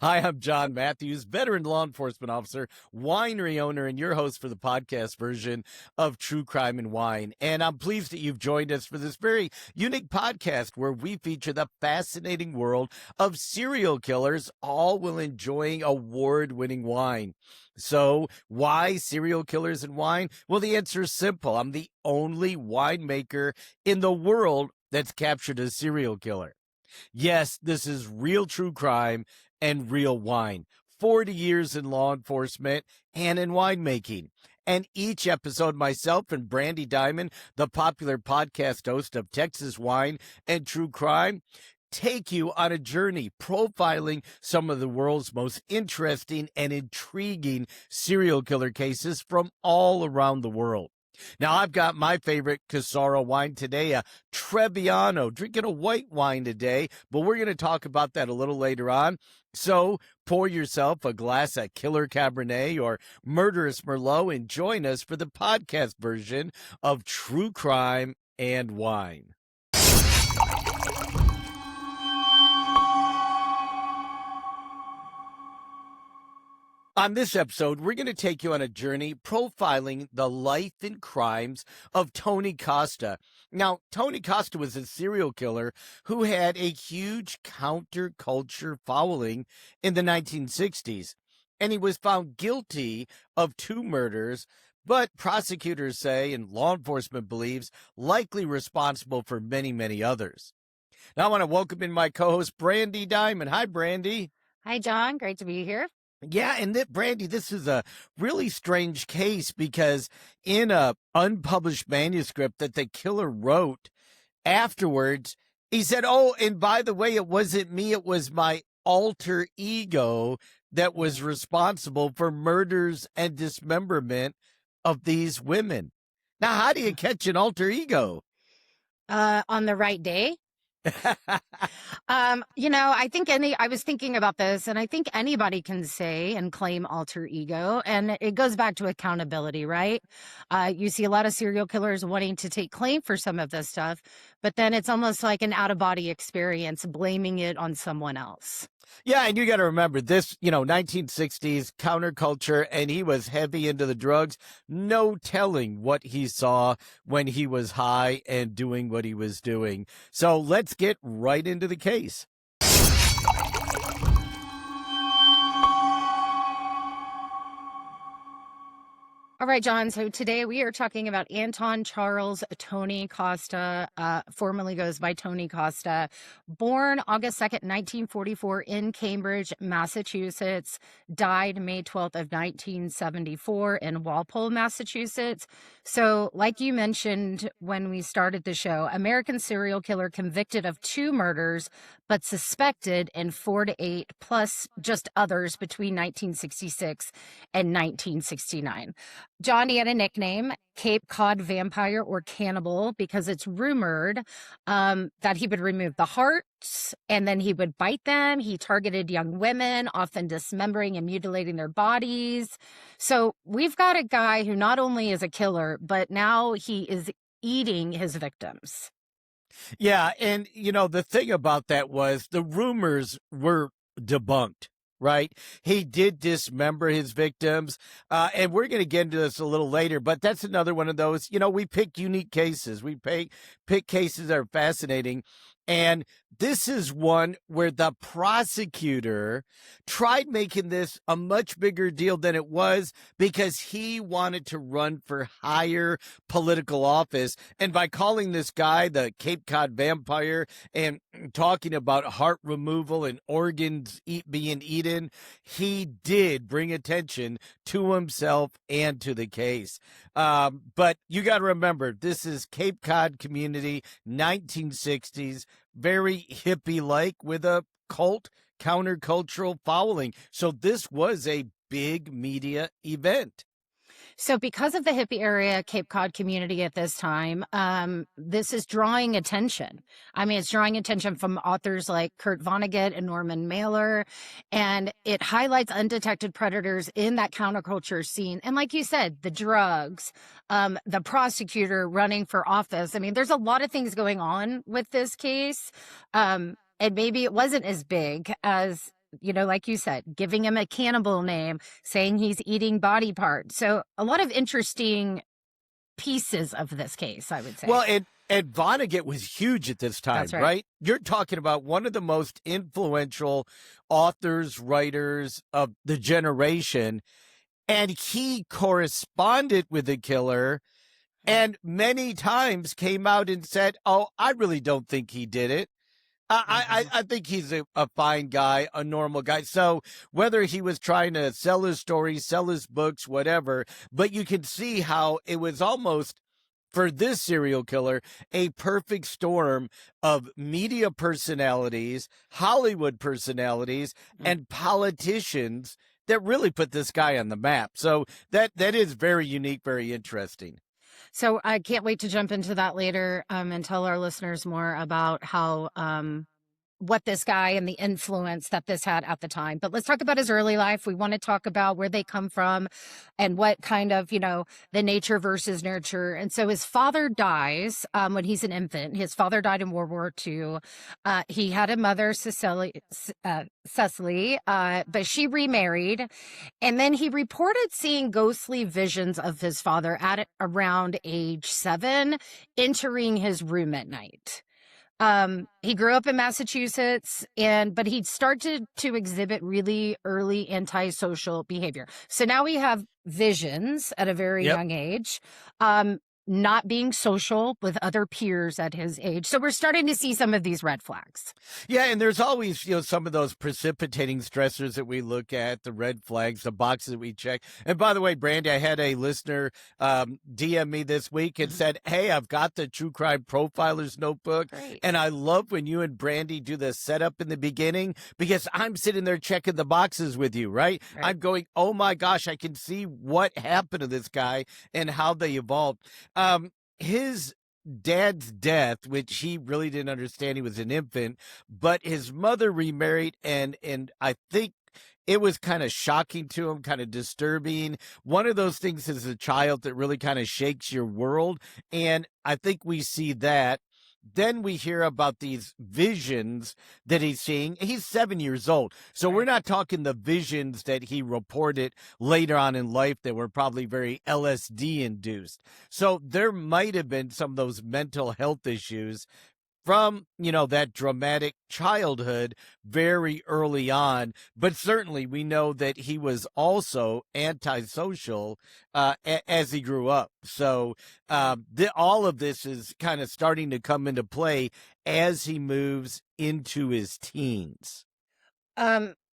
Hi, I'm John Matthews, veteran law enforcement officer, winery owner, and your host for the podcast version of True Crime and Wine. And I'm pleased that you've joined us for this very unique podcast where we feature the fascinating world of serial killers, all while enjoying award-winning wine. So why serial killers and wine? Well, the answer is simple. I'm the only winemaker in the world that's captured a serial killer. Yes, this is real true crime and real wine. 40 years in law enforcement and in winemaking. And each episode, myself and Brandy Diamond, the popular podcast host of Texas Wine and True Crime, take you on a journey profiling some of the world's most interesting and intriguing serial killer cases from all around the world. Now, I've got my favorite Casaro wine today, a Trebbiano, drinking a white wine today, but we're going to talk about that a little later on. So pour yourself a glass of Killer Cabernet or Murderous Merlot and join us for the podcast version of True Crime and Wine. On this episode, we're going to take you on a journey profiling the life and crimes of Tony Costa. Now, Tony Costa was a serial killer who had a huge counterculture following in the 1960s, and he was found guilty of 2 murders, but prosecutors say, and law enforcement believes, likely responsible for many, many others. Now, I want to welcome in my co-host, Brandy Diamond. Hi, Brandy. Hi, John. Great to be here. Yeah, and Brandy, this is a really strange case because in a unpublished manuscript that the killer wrote afterwards, he said, "Oh, and by the way, it wasn't me, it was my alter ego that was responsible for murders and dismemberment of these women." Now, how do you catch an alter ego? On the right day. I was thinking about this, and I think anybody can say and claim alter ego, and it goes back to accountability, right? You see a lot of serial killers wanting to take claim for some of this stuff, but then it's almost like an out-of-body experience, blaming it on someone else. Yeah, and you got to remember this, 1960s counterculture, and he was heavy into the drugs. No telling what he saw when he was high and doing what he was doing. So let's get right into the case. All right, John. So today we are talking about Anton Charles Tony Costa, formerly goes by Tony Costa, born August 2nd, 1944 in Cambridge, Massachusetts, died May 12th of 1974 in Walpole, Massachusetts. So like you mentioned when we started the show, American serial killer convicted of 2 murders, but suspected in 4 to 8, plus just others between 1966 and 1969. Johnny had a nickname, Cape Cod Vampire or Cannibal, because it's rumored that he would remove the hearts and then he would bite them. He targeted young women, often dismembering and mutilating their bodies. So we've got a guy who not only is a killer, but now he is eating his victims. Yeah, and, the thing about that was the rumors were debunked. Right. He did dismember his victims. And we're going to get into this a little later, but that's another one of those, we pick unique cases. We pick cases that are fascinating. And this is one where the prosecutor tried making this a much bigger deal than it was because he wanted to run for higher political office. And by calling this guy the Cape Cod Vampire and talking about heart removal and organs being eaten, he did bring attention to himself and to the case. But you got to remember, this is Cape Cod community, 1960s. Very hippie-like with a cult countercultural following. So this was a big media event. So because of the hippie area, Cape Cod community at this time, this is drawing attention. I mean, it's drawing attention from authors like Kurt Vonnegut and Norman Mailer, and it highlights undetected predators in that counterculture scene. And like you said, the drugs, the prosecutor running for office. I mean, there's a lot of things going on with this case. And maybe it wasn't as big as like you said, giving him a cannibal name, saying he's eating body parts. So a lot of interesting pieces of this case, I would say. Well, and Vonnegut was huge at this time, That's right. right? You're talking about one of the most influential authors, writers of the generation, and he corresponded with the killer and many times came out and said, "Oh, I really don't think he did it. I think he's a fine guy, a normal guy." So whether he was trying to sell his stories, sell his books, whatever, but you can see how it was almost, for this serial killer, a perfect storm of media personalities, Hollywood personalities, and politicians that really put this guy on the map. So that is very unique, very interesting. So I can't wait to jump into that later, and tell our listeners more about how what this guy and the influence that this had at the time. But let's talk about his early life. We want to talk about where they come from and what kind of, the nature versus nurture. And so his father dies when he's an infant. His father died in World War II. He had a mother, Cecily, but she remarried. And then he reported seeing ghostly visions of his father at around age 7, entering his room at night. He grew up in Massachusetts, but he started to exhibit really early antisocial behavior. So now we have visions at a very young age, not being social with other peers at his age. So we're starting to see some of these red flags. Yeah, and there's always, some of those precipitating stressors that we look at, the red flags, the boxes that we check. And by the way, Brandy, I had a listener DM me this week and said, "Hey, I've got the True Crime Profiler's Notebook." Great. And I love when you and Brandy do the setup in the beginning, because I'm sitting there checking the boxes with you, right? I'm going, oh my gosh, I can see what happened to this guy and how they evolved. His dad's death, which he really didn't understand, he was an infant, but his mother remarried, and I think it was kind of shocking to him, kind of disturbing. One of those things as a child that really kind of shakes your world, and I think we see that. Then we hear about these visions that he's seeing. He's 7 years old. So we're not talking the visions that he reported later on in life that were probably very LSD induced. So there might have been some of those mental health issues from, that dramatic childhood very early on. But certainly we know that he was also antisocial as he grew up. So all of this is kind of starting to come into play as he moves into his teens.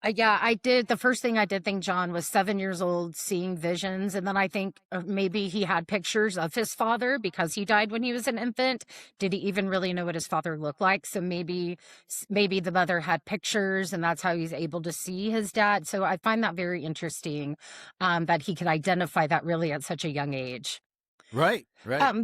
Yeah, I did. The first thing I did think John was 7 years old, seeing visions. And then I think maybe he had pictures of his father because he died when he was an infant. Did he even really know what his father looked like? So maybe the mother had pictures and that's how he's able to see his dad. So I find that very interesting, that he could identify that really at such a young age. Right.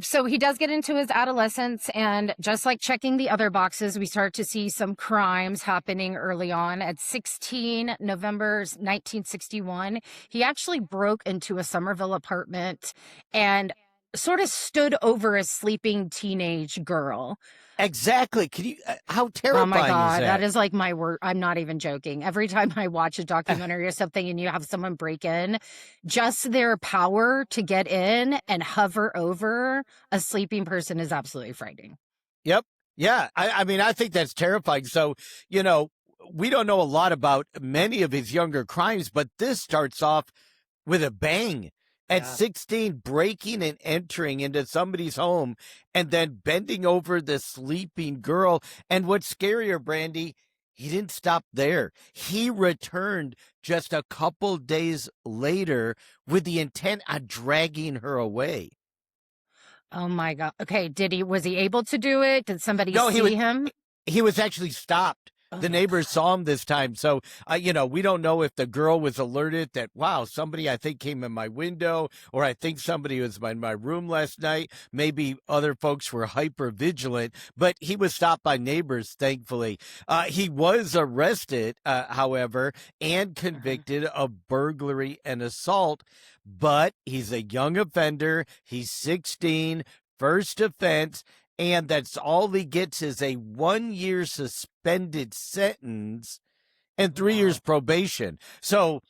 So he does get into his adolescence, and just like checking the other boxes, we start to see some crimes happening early on. At 16, November 1961, he actually broke into a Somerville apartment and sort of stood over a sleeping teenage girl. Exactly. Can you? How terrifying! Oh my God, is that is like my word. I'm not even joking. Every time I watch a documentary or something, and you have someone break in, just their power to get in and hover over a sleeping person is absolutely frightening. Yep. Yeah. I mean, I think that's terrifying. So, we don't know a lot about many of his younger crimes, but this starts off with a bang. At 16, breaking and entering into somebody's home and then bending over the sleeping girl. And what's scarier, Brandy, he didn't stop there. He returned just a couple days later with the intent on dragging her away. Oh my God. Okay. Was he able to do it? Did somebody No, see him? He was actually stopped. The neighbors saw him this time. So, we don't know if the girl was alerted that, wow, somebody I think came in my window, or I think somebody was in my room last night. Maybe other folks were hyper vigilant, but he was stopped by neighbors, thankfully. He was arrested, however, and convicted of burglary and assault, but he's a young offender. He's 16, first offense. And that's all he gets is a 1-year suspended sentence. and 3 years Wow. probation. So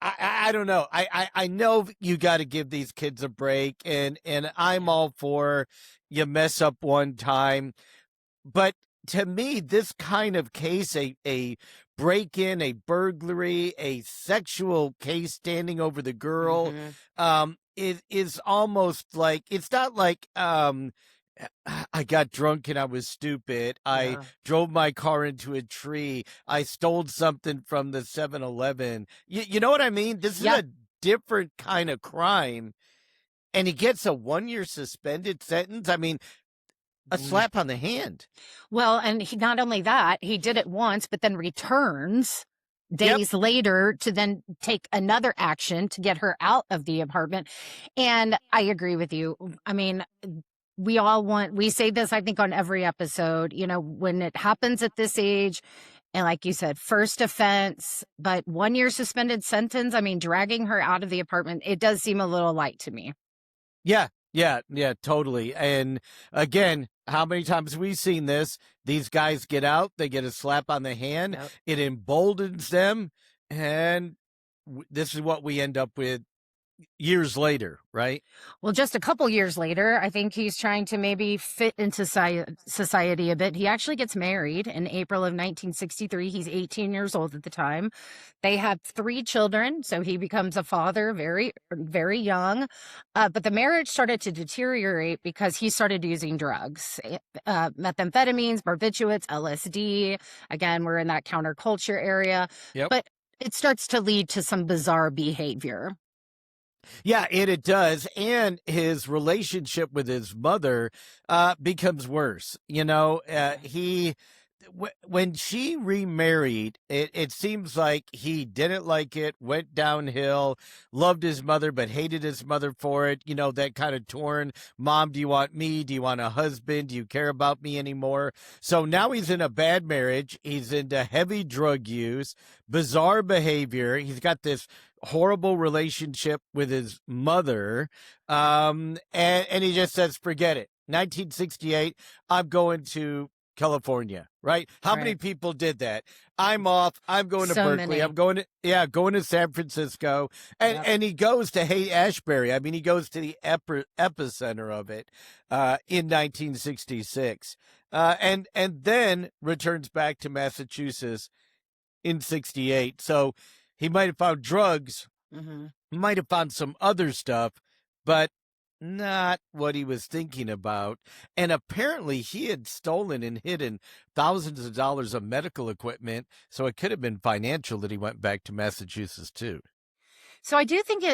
I don't know. I know you got to give these kids a break, and I'm Yeah. all for you mess up one time. But to me, this kind of case, a break in, a burglary, a sexual case standing over the girl, Hmm. is almost like it's not like I got drunk and I was stupid. I Yeah. drove my car into a tree. I stole something from the 7-Eleven. You know what I mean? This is Yep. a different kind of crime. And he gets a 1 year suspended sentence. I mean, a Mm. slap on the hand. Well, and he, not only that, he did it once, but then returns Yep. days later to then take another action to get her out of the apartment. And I agree with you. I mean, we say this, I think, on every episode, when it happens at this age, and like you said, first offense, but 1 year suspended sentence. I mean, dragging her out of the apartment, it does seem a little light to me. Yeah. Yeah, totally. And again, how many times have we seen this? These guys get out, they get a slap on the hand, Yep. it emboldens them, and this is what we end up with years later, right? Well, just a couple years later, I think he's trying to maybe fit into society a bit. He actually gets married in April of 1963. He's 18 years old at the time. They have 3 children, so he becomes a father very, very young. But the marriage started to deteriorate because he started using drugs, methamphetamines, barbiturates, LSD. Again, we're in that counterculture area, Yep. but it starts to lead to some bizarre behavior. Yeah, and it does. And his relationship with his mother becomes worse. When she remarried, it seems like he didn't like it, went downhill, loved his mother, but hated his mother for it. That kind of torn, mom, do you want me? Do you want a husband? Do you care about me anymore? So now he's in a bad marriage. He's into heavy drug use, bizarre behavior. He's got this horrible relationship with his mother. And he just says, forget it. 1968, I'm going to California, right? How many Right. people did that? I'm off. I'm going to So Berkeley. many. I'm going to San Francisco. And Yep. and he goes to Haight-Ashbury. I mean, he goes to the epicenter of it in 1966. And then returns back to Massachusetts in 68. So he might have found drugs, Hmm. might have found some other stuff, but not what he was thinking about. And apparently he had stolen and hidden thousands of dollars of medical equipment. So it could have been financial that he went back to Massachusetts too. So I do think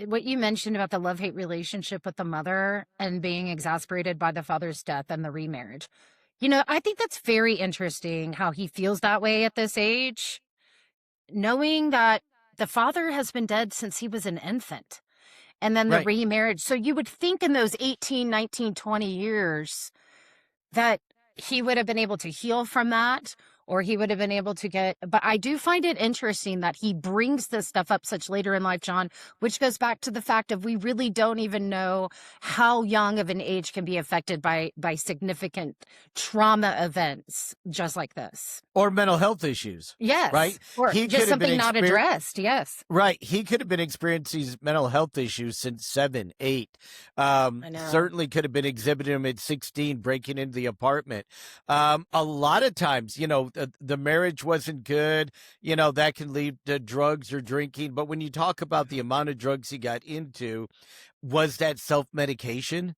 what you mentioned about the love-hate relationship with the mother and being exasperated by the father's death and the remarriage. I think that's very interesting how he feels that way at this age, knowing that the father has been dead since he was an infant. And then the Right. remarriage. So you would think in those 18, 19, 20 years that he would have been able to heal from that, or he would have been able to but I do find it interesting that he brings this stuff up such later in life, John, which goes back to the fact of we really don't even know how young of an age can be affected by significant trauma events just like this. Or mental health issues, Yes. right? Or He just could have been something not addressed. Yes. Right. He could have been experiencing these mental health issues since 7, 8. I know. Certainly could have been exhibiting them at 16, breaking into the apartment. A lot of times, the marriage wasn't good. That can lead to drugs or drinking. But when you talk about the amount of drugs he got into, was that self-medication?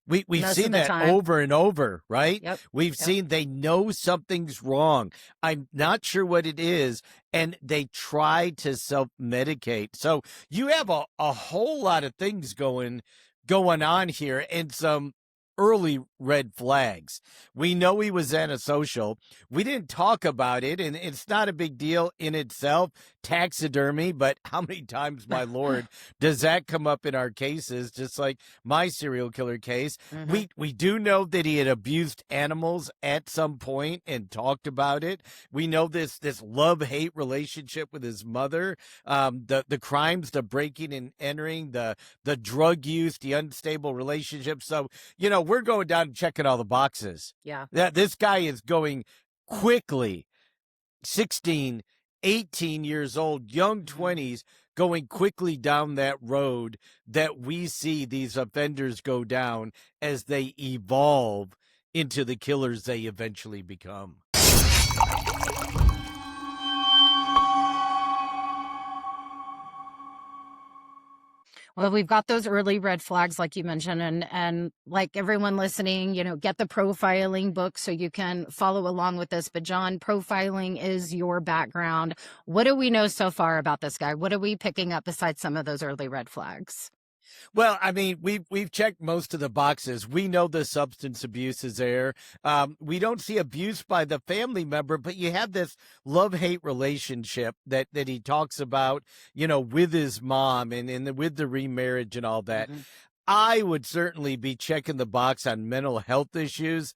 We've Most of seen the that time. over and over, right? Yep. We've Yep. seen they know something's wrong. I'm not sure what it is, and they try to self-medicate. So you have a whole lot of things going on here and some early red flags. We know he was antisocial. We didn't talk about it, and it's not a big deal in itself, taxidermy, but how many times, my Lord, does that come up in our cases, just like my serial killer case? Mhm. We do know that he had abused animals at some point and talked about it. We know this love-hate relationship with his mother, the crimes, the breaking and entering, the drug use, the unstable relationship. So, we're going down and checking all the boxes. Yeah. That this guy is going quickly 16, 18 years old, young 20s, going quickly down that road that we see these offenders go down as they evolve into the killers they eventually become. Well, we've got those early red flags, like you mentioned, and like everyone listening, get the profiling book so you can follow along with this. But John, profiling is your background. What do we know so far about this guy? What are we picking up besides some of those early red flags? Well, I mean, we've checked most of the boxes. We know the substance abuse is there. We don't see abuse by the family member, but you have this love-hate relationship that he talks about, with his mom and with the remarriage and all that. I would certainly be checking the box on mental health issues,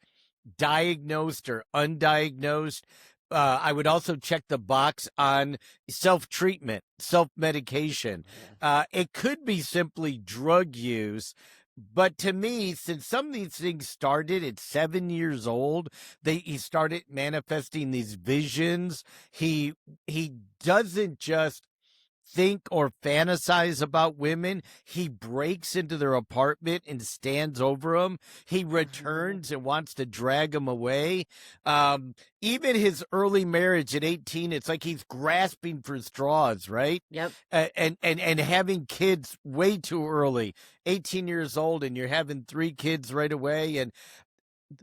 diagnosed or undiagnosed. I would also check the box on self-treatment, self-medication. It could be simply drug use. But to me, since some of these things started at 7 years old, he started manifesting these visions. He doesn't just think or fantasize about women. He breaks into their apartment and stands over them. He returns and wants to drag them away. Even his early marriage at 18, it's like he's grasping for straws, right? Yep. And having kids way too early, 18 years old, and you're having 3 kids right away. And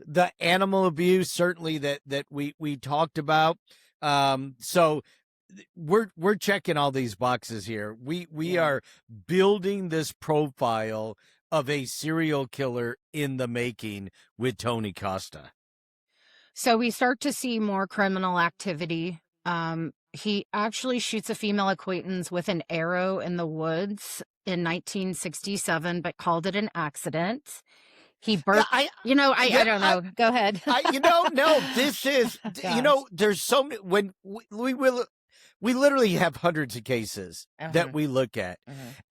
the animal abuse, certainly that we talked about. So we're checking all these boxes here. We are building this profile of a serial killer in the making with Tony Costa. So we start to see more criminal activity. He actually shoots a female acquaintance with an arrow in the woods in 1967, but called it an accident. He burnt. I don't know. Go ahead. No, this is, there's so many, when we literally have hundreds of cases that we look at.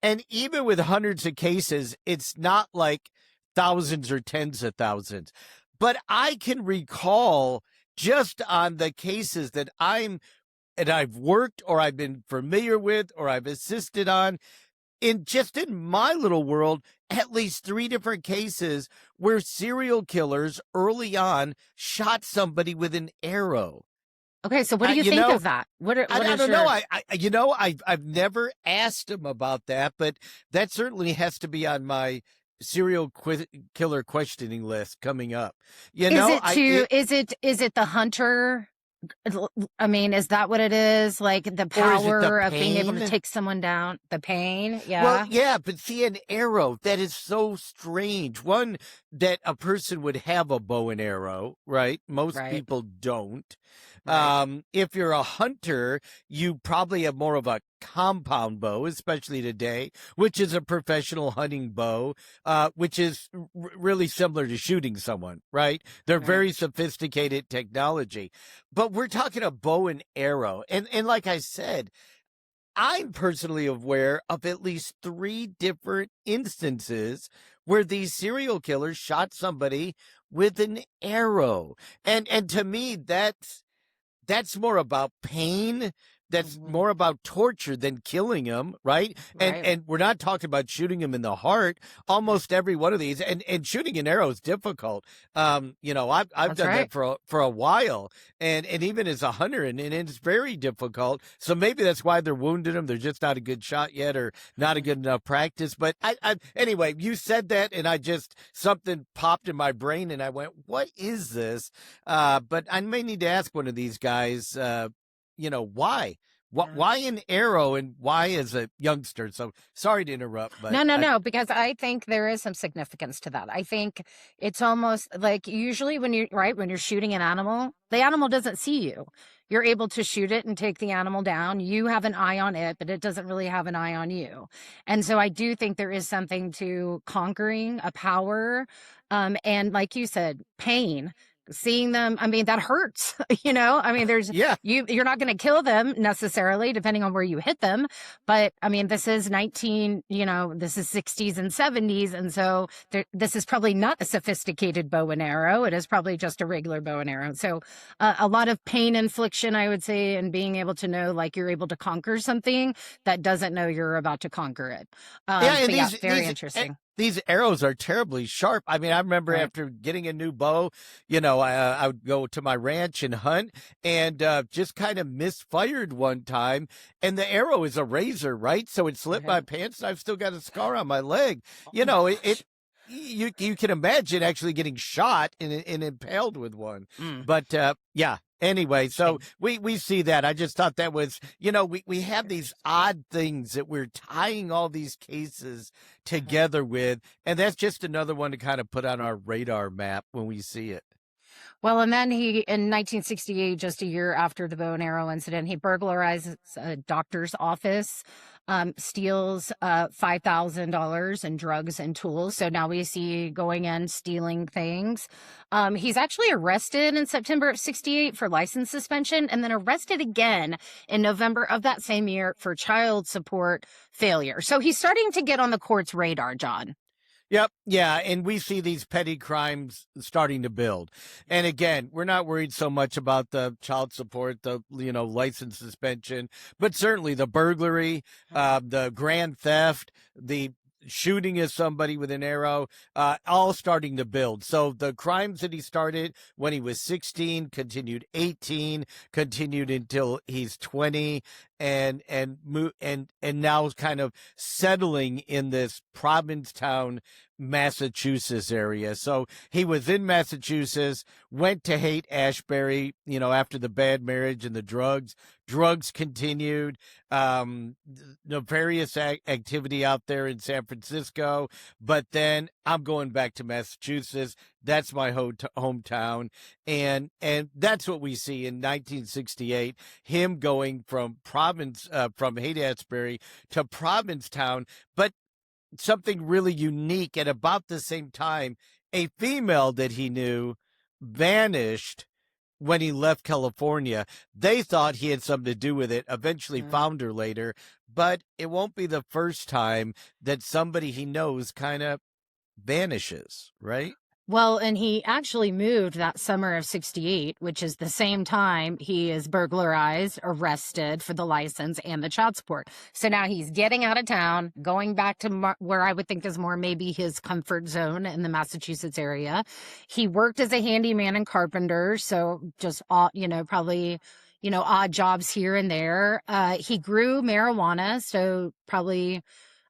And even with hundreds of cases, it's not like thousands or tens of thousands. But I can recall just on the cases that I've worked or I've been familiar with or I've assisted on, in my little world, at least 3 different cases where serial killers early on shot somebody with an arrow. Okay, so what do you think of that? I don't know. I've never asked him about that, but that certainly has to be on my serial killer questioning list coming up. Is it the hunter? I mean, is that what it is? Like the power of being able to take someone down, the pain? Yeah. Well, yeah, but see, an arrow, that is so strange. One, that a person would have a bow and arrow, right? Most people don't. Right. If you're a hunter, you probably have more of a compound bow, especially today, which is a professional hunting bow, which is really similar to shooting someone, right? They're very sophisticated technology. But we're talking a bow and arrow. And like I said, I'm personally aware of at least 3 different instances where these serial killers shot somebody with an arrow. And to me, that's more about pain. That's more about torture than killing him, right? And we're not talking about shooting him in the heart. Almost every one of these, and shooting an arrow is difficult. I've done that for a while, and even as a hunter, and it's very difficult. So maybe that's why they're wounding him. They're just not a good shot yet, or not a good enough practice. But anyway, you said that, and something popped in my brain, and I went, "What is this?" But I may need to ask one of these guys. Why? Why an arrow, and why as a youngster? So sorry to interrupt, but no, because I think there is some significance to that. I think it's almost like usually when you're shooting an animal, the animal doesn't see you. You're able to shoot it and take the animal down. You have an eye on it, but it doesn't really have an eye on you. And so I do think there is something to conquering a power, and like you said, pain. seeing them, I mean, that hurts, I mean, Yeah. you're not going to kill them necessarily, depending on where you hit them. But I mean, this is this is 60s and 70s. And so this is probably not a sophisticated bow and arrow. It is probably just a regular bow and arrow. So a lot of pain infliction, I would say, and being able to know, like, you're able to conquer something that doesn't know you're about to conquer it. Yeah, and Very interesting. These arrows are terribly sharp. I mean, I remember Right. after getting a new bow, I would go to my ranch and hunt, and just kind of misfired one time, and the arrow is a razor, right? So it slipped my pants, and I've still got a scar on my leg. Oh my It gosh. you can imagine actually getting shot and impaled with one. Mm. But yeah. Anyway, so we see that. I just thought that was, we have these odd things that we're tying all these cases together with, and that's just another one to kind of put on our radar map when we see it. Well, and then in 1968, just a year after the bow and arrow incident, he burglarizes a doctor's office, steals $5,000 in drugs and tools. So now we see going in, stealing things. He's actually arrested in September of 68 for license suspension, and then arrested again in November of that same year for child support failure. So he's starting to get on the court's radar, John. Yep. Yeah. And we see these petty crimes starting to build. And again, we're not worried so much about the child support, the, license suspension, but certainly the burglary, the grand theft, the shooting at somebody with an arrow, all starting to build. So the crimes that he started when he was 16, continued 18, continued until he's 20, and now kind of settling in this Provincetown, Massachusetts area. So he was in Massachusetts, went to Haight-Ashbury, after the bad marriage and the drugs. Drugs continued, nefarious activity out there in San Francisco. But then I'm going back to Massachusetts. That's my hometown. And that's what we see in 1968, him going from from Haight-Ashbury to Provincetown. But something really unique, at about the same time, a female that he knew vanished when he left California. They thought he had something to do with it, eventually found her later, but it won't be the first time that somebody he knows kind of vanishes, right? Well, and he actually moved that summer of 68, which is the same time he is burglarized, arrested for the license and the child support. So now he's getting out of town, going back to where I would think is more maybe his comfort zone in the Massachusetts area. He worked as a handyman and carpenter, so just, probably, odd jobs here and there. He grew marijuana, so probably,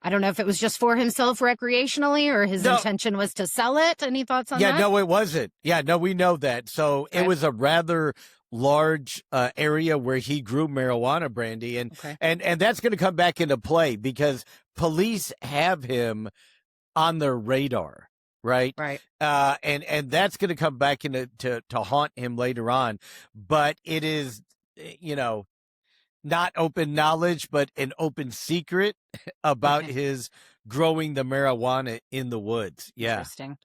I don't know if it was just for himself recreationally or his intention was to sell it. Any thoughts on that? Yeah, no, it wasn't. Yeah, no, we know that. So it was a rather large area where he grew marijuana, Brandy, and that's going to come back into play because police have him on their radar, right? Right. And that's going to come back into to haunt him later on. But it is, not open knowledge, but an open secret about his growing the marijuana in the woods. Yeah. Interesting.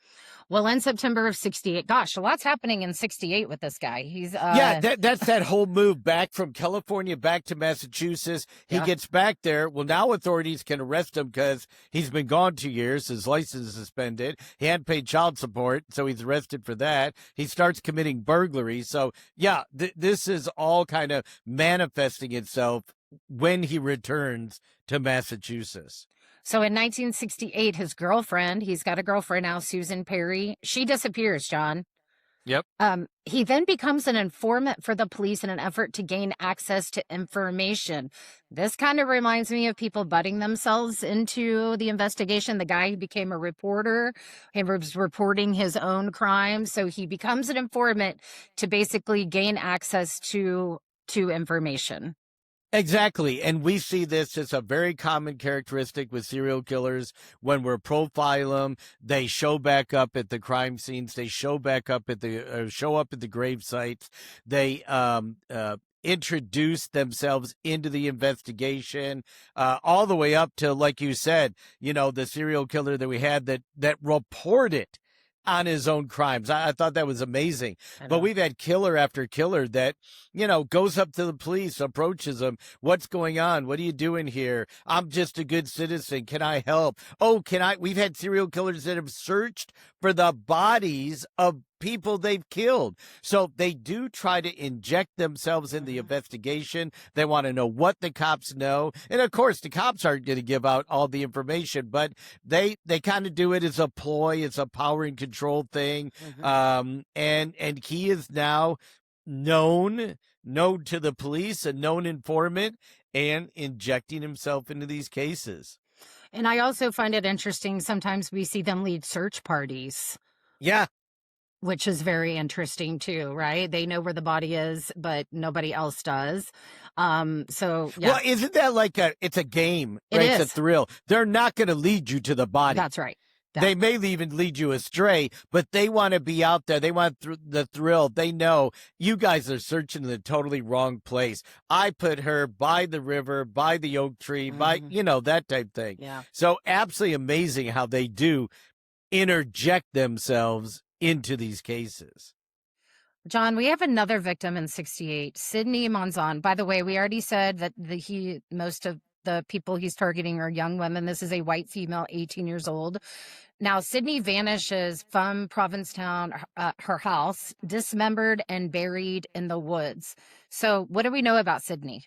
Well, in September of 68, gosh, a lot's happening in 68 with this guy. He's that's that whole move back from California back to Massachusetts. He gets back there. Well, now authorities can arrest him because he's been gone 2 years. His license is suspended. He hadn't paid child support, so he's arrested for that. He starts committing burglary. So, yeah, this is all kind of manifesting itself when he returns to Massachusetts. So in 1968, his girlfriend, he's got a girlfriend now, Susan Perry, she disappears, John. Yep. He then becomes an informant for the police in an effort to gain access to information. This kind of reminds me of people butting themselves into the investigation. The guy who became a reporter, he was reporting his own crimes. So he becomes an informant to basically gain access to information. Exactly. And we see this as a very common characteristic with serial killers. When we're profile them, they show back up at the crime scenes. They show back up at the grave sites. They introduce themselves into the investigation, all the way up to, like you said, the serial killer that we had that reported on his own crimes. I thought that was amazing. I But know. we've had killer after killer that, goes up to the police, approaches them. What's going on? What are you doing here? I'm just a good citizen. Can I help? Oh, can I? We've had serial killers that have searched for the bodies of people they've killed. So they do try to inject themselves in the investigation. They want to know what the cops know. And of course, the cops aren't going to give out all the information, but they kind of do it as a ploy. It's a power and control thing. And he is now known to the police, a known informant, and injecting himself into these cases. And I also find it interesting. Sometimes we see them lead search parties. Yeah. Which is very interesting too, right? They know where the body is, but nobody else does. So yeah. Well, isn't that it's a game, It right? is. It's a thrill. They're not going to lead you to the body. That's right. They may even lead you astray, but they want to be out there. They want the thrill. They know you guys are searching in the totally wrong place. I put her by the river, by the oak tree, by, that type thing. Yeah. So absolutely amazing how they do interject themselves into these cases. John, we have another victim in 68, Sydney Monzon. By the way, we already said that most of the people he's targeting are young women. This is a white female, 18 years old. Now, Sydney vanishes from Provincetown, her house, dismembered and buried in the woods. So what do we know about Sydney?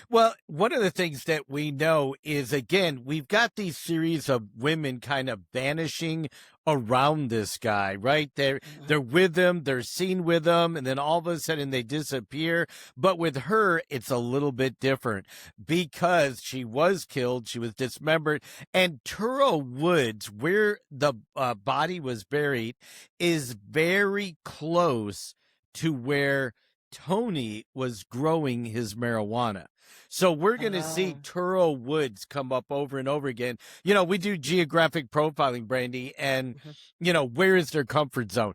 Well, one of the things that we know is, again, we've got these series of women kind of vanishing around this guy, right? They're with him, they're seen with him, and then all of a sudden they disappear. But with her, it's a little bit different because she was killed, she was dismembered, and Turo Woods, where the body was buried, is very close to where Tony was growing his marijuana. So we're going to see Turo Woods come up over and over again. We do geographic profiling, Brandy, and, where is their comfort zone?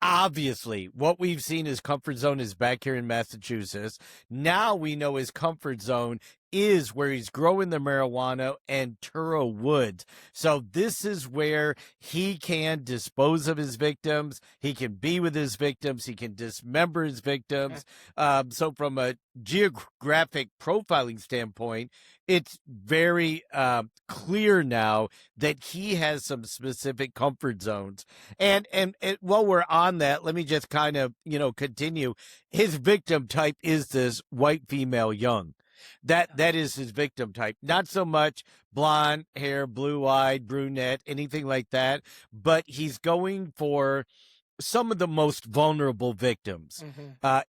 Obviously, what we've seen his comfort zone is back here in Massachusetts. Now we know his comfort zone is where he's growing the marijuana and Turo Woods. So this is where he can dispose of his victims. He can be with his victims. He can dismember his victims. So from a geographic profiling standpoint, it's very clear now that he has some specific comfort zones. And while we're on that, let me just kind of, continue. His victim type is this white female young. That is his victim type. Not so much blonde hair, blue-eyed, brunette, anything like that, but he's going for some of the most vulnerable victims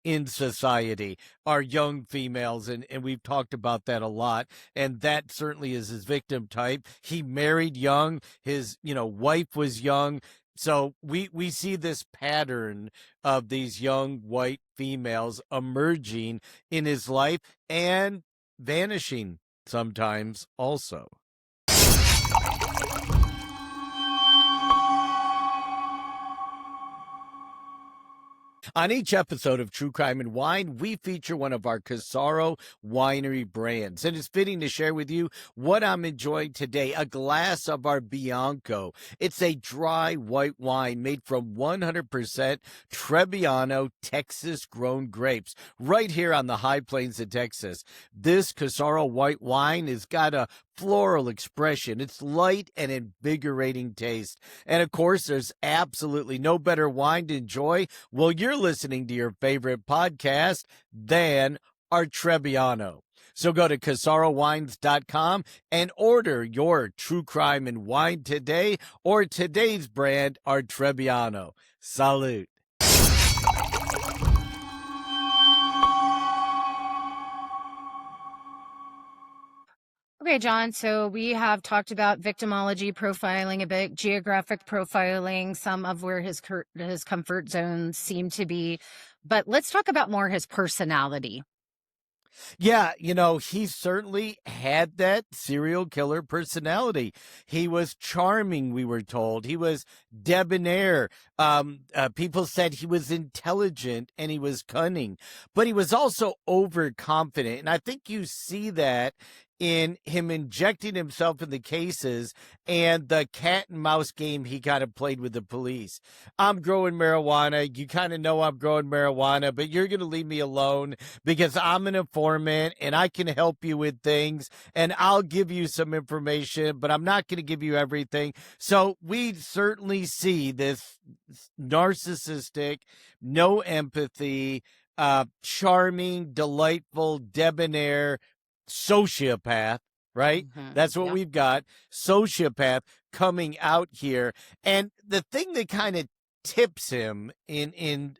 in society are young females, and we've talked about that a lot, and that certainly is his victim type. He married young. His, wife was young. So we see this pattern of these young white females emerging in his life and vanishing sometimes also. On each episode of True Crime and Wine, we feature one of our Casaro winery brands. And it's fitting to share with you what I'm enjoying today, a glass of our Bianco. It's a dry white wine made from 100% Trebbiano Texas-grown grapes right here on the high plains of Texas. This Casaro white wine has got a floral expression. It's light and invigorating taste. And of course, there's absolutely no better wine to enjoy while you're listening to your favorite podcast than our Trebbiano. So go to CasaroWines.com and order your True Crime and Wine today, or today's brand, our Trebbiano. Salute. Okay, John, so we have talked about victimology profiling a bit, geographic profiling, some of where his comfort zones seem to be. But let's talk about more his personality. Yeah, he certainly had that serial killer personality. He was charming, we were told. He was debonair. People said he was intelligent and he was cunning, but he was also overconfident. And I think you see that in him injecting himself in the cases and the cat and mouse game he kind of played with the police. I'm growing marijuana. You kind of know I'm growing marijuana, but you're going to leave me alone because I'm an informant and I can help you with things and I'll give you some information, but I'm not going to give you everything. So we certainly see this narcissistic, no empathy, charming, delightful, debonair sociopath, right? That's what Yep. we've got. Sociopath coming out here. And the thing that kind of tips him in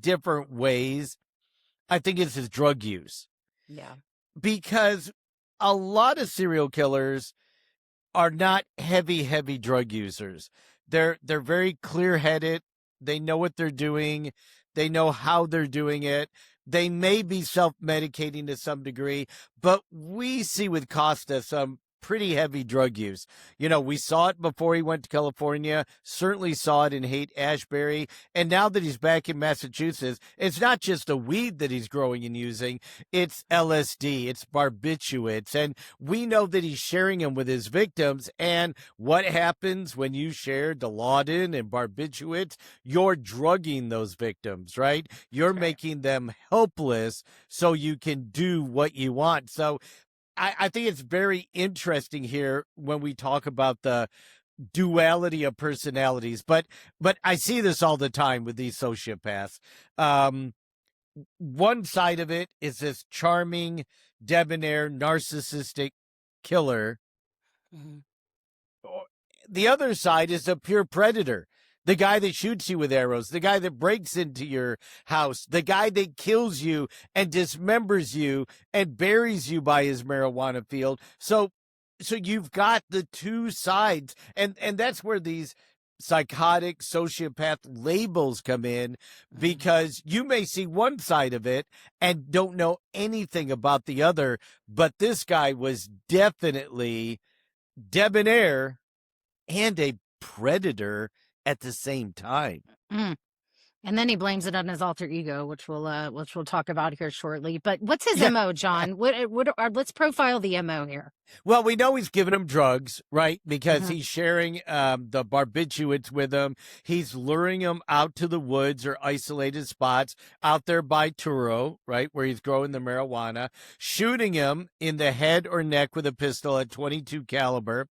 different ways, I think, is his drug use. Yeah. Because a lot of serial killers are not heavy drug users. They're very clear-headed. They know what they're doing. They know how they're doing it. They may be self-medicating to some degree, but we see with Costa some pretty heavy drug use. You know, we saw it before he went to California, certainly saw it in Haight-Ashbury, and now that he's back in Massachusetts, it's not just a weed that he's growing and using, it's LSD, it's barbiturates, and we know that he's sharing them with his victims, and what happens when you share Dilaudid and barbiturates? You're drugging those victims, right? You're making them helpless so you can do what you want. So I think it's very interesting here when we talk about the duality of personalities, but I see this all the time with these sociopaths. One side of it is this charming, debonair, narcissistic killer. The other side is a pure predator. The guy that shoots you with arrows, the guy that breaks into your house, the guy that kills you and dismembers you and buries you by his marijuana field. So you've got the two sides, and that's where these psychotic sociopath labels come in, because you may see one side of it and don't know anything about the other, but this guy was definitely debonair and a predator at the same time. And then he blames it on his alter ego, which we'll talk about here shortly. But what's his MO, John? Let's profile the MO here. Well, we know he's giving him drugs, right? Because he's sharing the barbiturates with them. He's luring them out to the woods or isolated spots out there by Truro, right, where he's growing the marijuana, shooting him in the head or neck with a pistol at .22 caliber,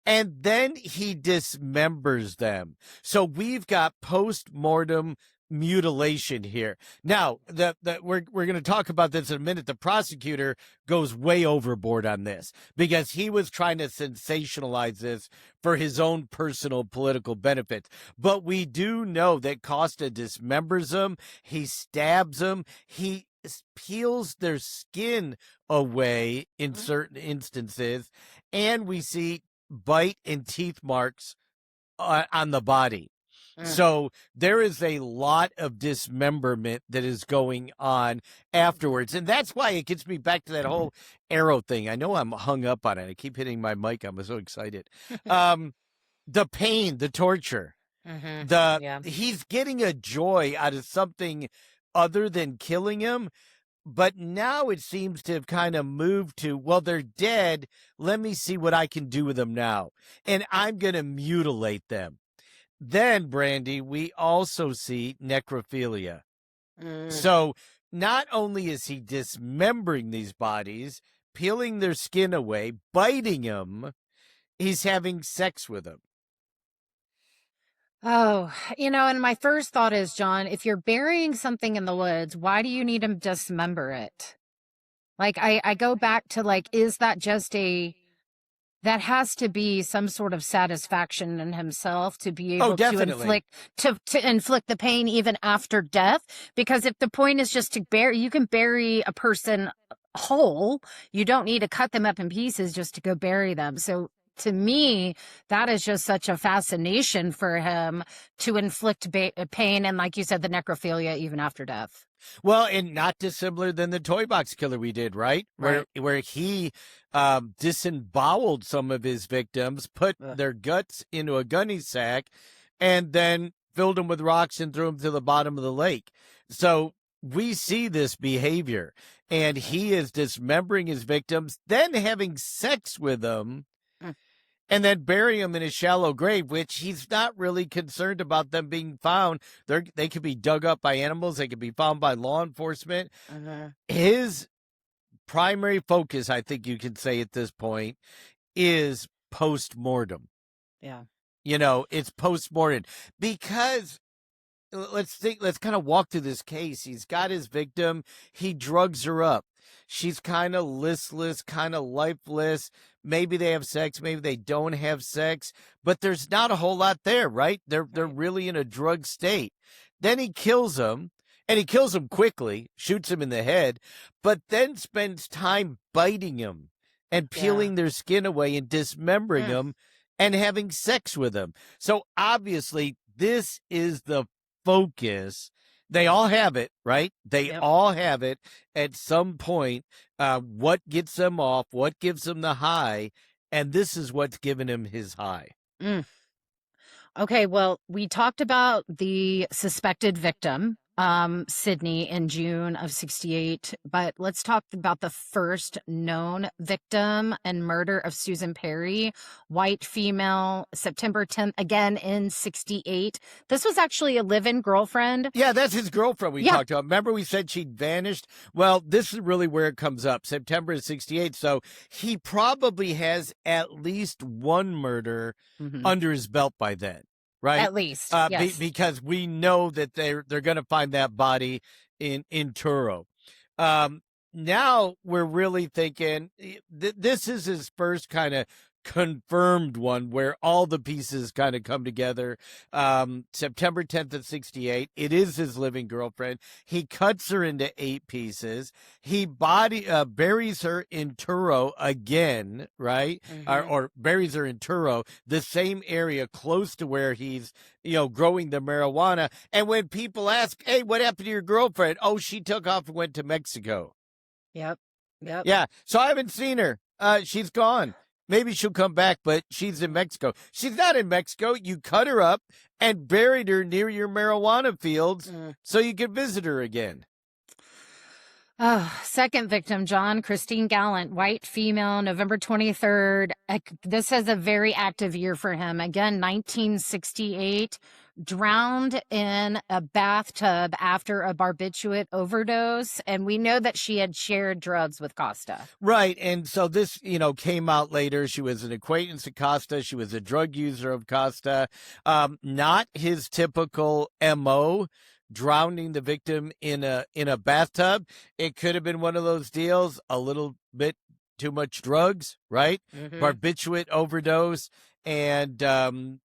and then he dismembers them. So we've got post-mortem mutilation here. Now, we're going to talk about this in a minute. The prosecutor goes way overboard on this because he was trying to sensationalize this for his own personal political benefits. But we do know that Costa dismembers them, he stabs them, he peels their skin away in certain instances, and we see bite and teeth marks on the body. So there is a lot of dismemberment that is going on afterwards. And that's why it gets me back to that whole arrow thing. I know I'm hung up on it. I keep hitting my mic. I'm so excited. The pain, the torture, he's getting a joy out of something other than killing him. But now it seems to have kind of moved to, well, they're dead. Let me see what I can do with them now. And I'm going to mutilate them. Then, Brandy, we also see necrophilia. So not only is he dismembering these bodies, peeling their skin away, biting them, he's having sex with them. Oh, and my first thought is, John, if you're burying something in the woods, why do you need to dismember it? Like, I go back to, like, is that just that has to be some sort of satisfaction in himself to be able to inflict the pain even after death. Because if the point is just to you can bury a person whole. You don't need to cut them up in pieces just to go bury them. So to me, that is just such a fascination for him to inflict pain. And like you said, the necrophilia even after death. Well, and not dissimilar than the toy box killer we did, right? Where he disemboweled some of his victims, put their guts into a gunny sack, and then filled them with rocks and threw them to the bottom of the lake. So we see this behavior, and he is dismembering his victims, then having sex with them, Mm. and then bury them in a shallow grave, which he's not really concerned about them being found. They could be dug up by animals. They could be found by law enforcement. Mhm. His primary focus, I think you can say at this point, is post-mortem. Yeah. It's post-mortem because let's kind of walk through this case. He's got his victim. He drugs her up. She's kind of listless, kind of lifeless. Maybe they have sex, maybe they don't have sex, but there's not a whole lot there, right? They're Right. really in a drug state. Then he kills him, and he kills him quickly, shoots him in the head, but then spends time biting him and Yeah. peeling their skin away and dismembering Mm. them and having sex with them. So obviously, this is the focus. They all have it, right? They Yep. all have it at some point. What gets them off? What gives them the high? And this is what's given him his high. Mm. Okay, well, we talked about the suspected victim, Sydney, in June of 68, but let's talk about the first known victim and murder of Susan Perry, white female, September 10th, again in 68. This was actually a live-in girlfriend. Yeah, that's his girlfriend we talked about. Remember we said she'd vanished? Well, this is really where it comes up, September of 68. So he probably has at least one murder under his belt by then. Right, At least, yes. Because we know that they're going to find that body in Truro. Now we're really thinking this is his first kind of confirmed one where all the pieces kind of come together. September 10th of 68. It is his living girlfriend. He cuts her into 8 pieces. He buries her in Truro again, right? Or buries her in Truro, the same area close to where he's, growing the marijuana. And when people ask, hey, what happened to your girlfriend? Oh, she took off and went to Mexico. Yep. Yeah. So I haven't seen her. She's gone. Maybe she'll come back, but she's in Mexico. She's not in Mexico. You cut her up and buried her near your marijuana fields so you could visit her again. Oh, second victim, John Christine Gallant, white female, November 23rd. This is a very active year for him. Again, 1968, drowned in a bathtub after a barbiturate overdose. And we know that she had shared drugs with Costa. Right. And so this, came out later. She was an acquaintance of Costa. She was a drug user of Costa. Not his typical MO. Drowning the victim in a bathtub. It could have been one of those deals, a little bit too much drugs, right? Barbiturate overdose, and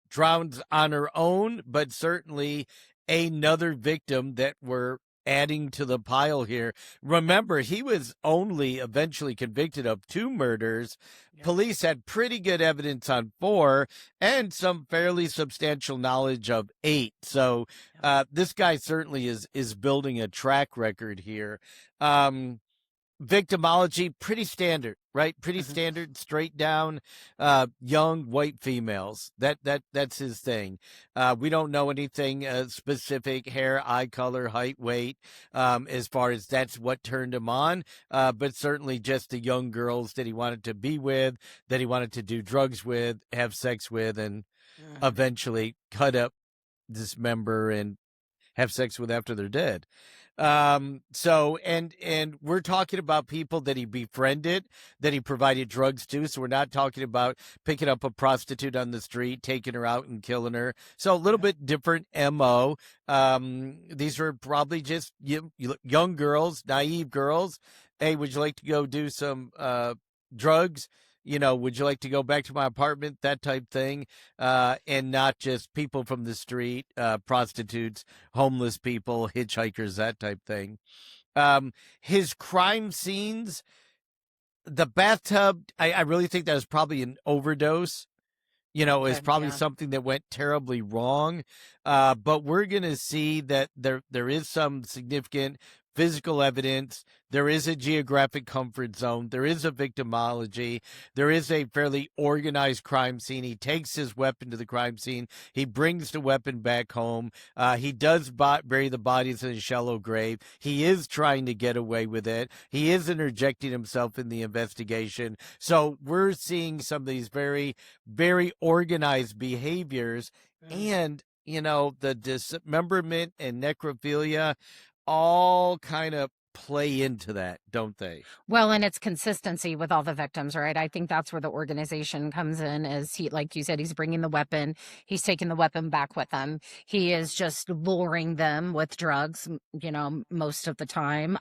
drowns on her own, but certainly another victim that we're adding to the pile here. Remember, he was only eventually convicted of 2 murders. Police had pretty good evidence on 4 and some fairly substantial knowledge of 8. So this guy certainly is building a track record here. Victimology, pretty standard, right? Pretty standard, straight down, young white females. That's his thing. We don't know anything specific: hair, eye color, height, weight. As far as that's what turned him on, but certainly just the young girls that he wanted to be with, that he wanted to do drugs with, have sex with, and eventually cut up, dismember, and have sex with after they're dead. So we're talking about people that he befriended, that he provided drugs to. So we're not talking about picking up a prostitute on the street, taking her out and killing her. So a little bit different MO. These were probably just young girls, naive girls. Hey, would you like to go do some drugs? Would you like to go back to my apartment? That type thing. And not just people from the street, prostitutes, homeless people, hitchhikers, that type thing. His crime scenes, the bathtub, I really think that was probably an overdose. Is probably something that went terribly wrong. But we're going to see that there is some significant physical evidence. There is a geographic comfort zone. There is a victimology. There is a fairly organized crime scene. He takes his weapon to the crime scene. He brings the weapon back home. He does bury the bodies in a shallow grave. He is trying to get away with it. He is interjecting himself in the investigation. So we're seeing some of these very, very organized behaviors. And, the dismemberment and necrophilia all kind of play into that, don't they? Well, and it's consistency with all the victims, right? I think that's where the organization comes in. Is he, like you said, he's bringing the weapon, he's taking the weapon back with him. He is just luring them with drugs, most of the time.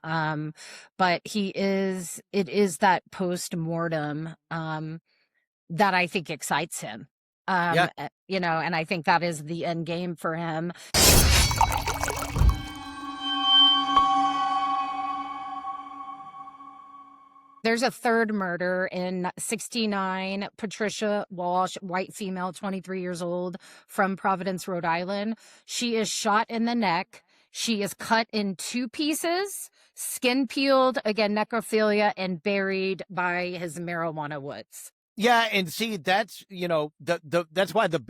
But it is that post-mortem that I think excites him. Yeah. And I think that is the end game for him. There's a third murder in 69. Patricia Walsh, white female, 23 years old, from Providence, Rhode Island. She is shot in the neck. She is cut in 2 pieces, skin peeled, again, necrophilia, and buried by his marijuana woods. Yeah, and see, that's that's why the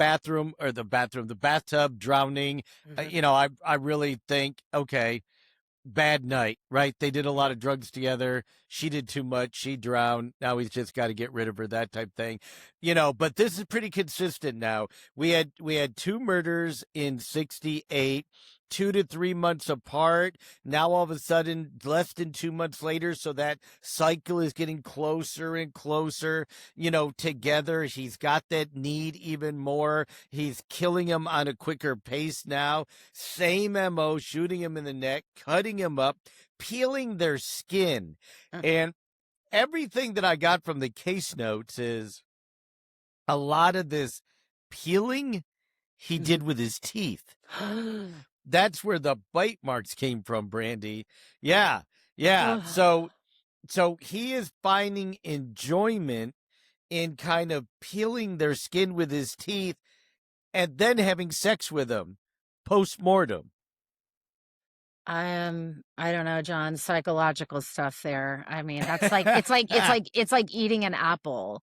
bathtub drowning. I really think, okay, bad night, right? They did a lot of drugs together. She did too much. She drowned. Now he's just got to get rid of her, that type thing. But this is pretty consistent now. We had 2 murders in 68, 2 to 3 months apart. Now all of a sudden, less than 2 months later, so that cycle is getting closer and closer, together. He's got that need even more. He's killing him on a quicker pace now. Same MO, shooting him in the neck, cutting him up, peeling their skin. And everything that I got from the case notes is a lot of this peeling he did with his teeth. That's where the bite marks came from, Brandy. Yeah. So he is finding enjoyment in kind of peeling their skin with his teeth and then having sex with them post-mortem. I don't know, John, psychological stuff there. I mean, that's like, it's like eating an apple.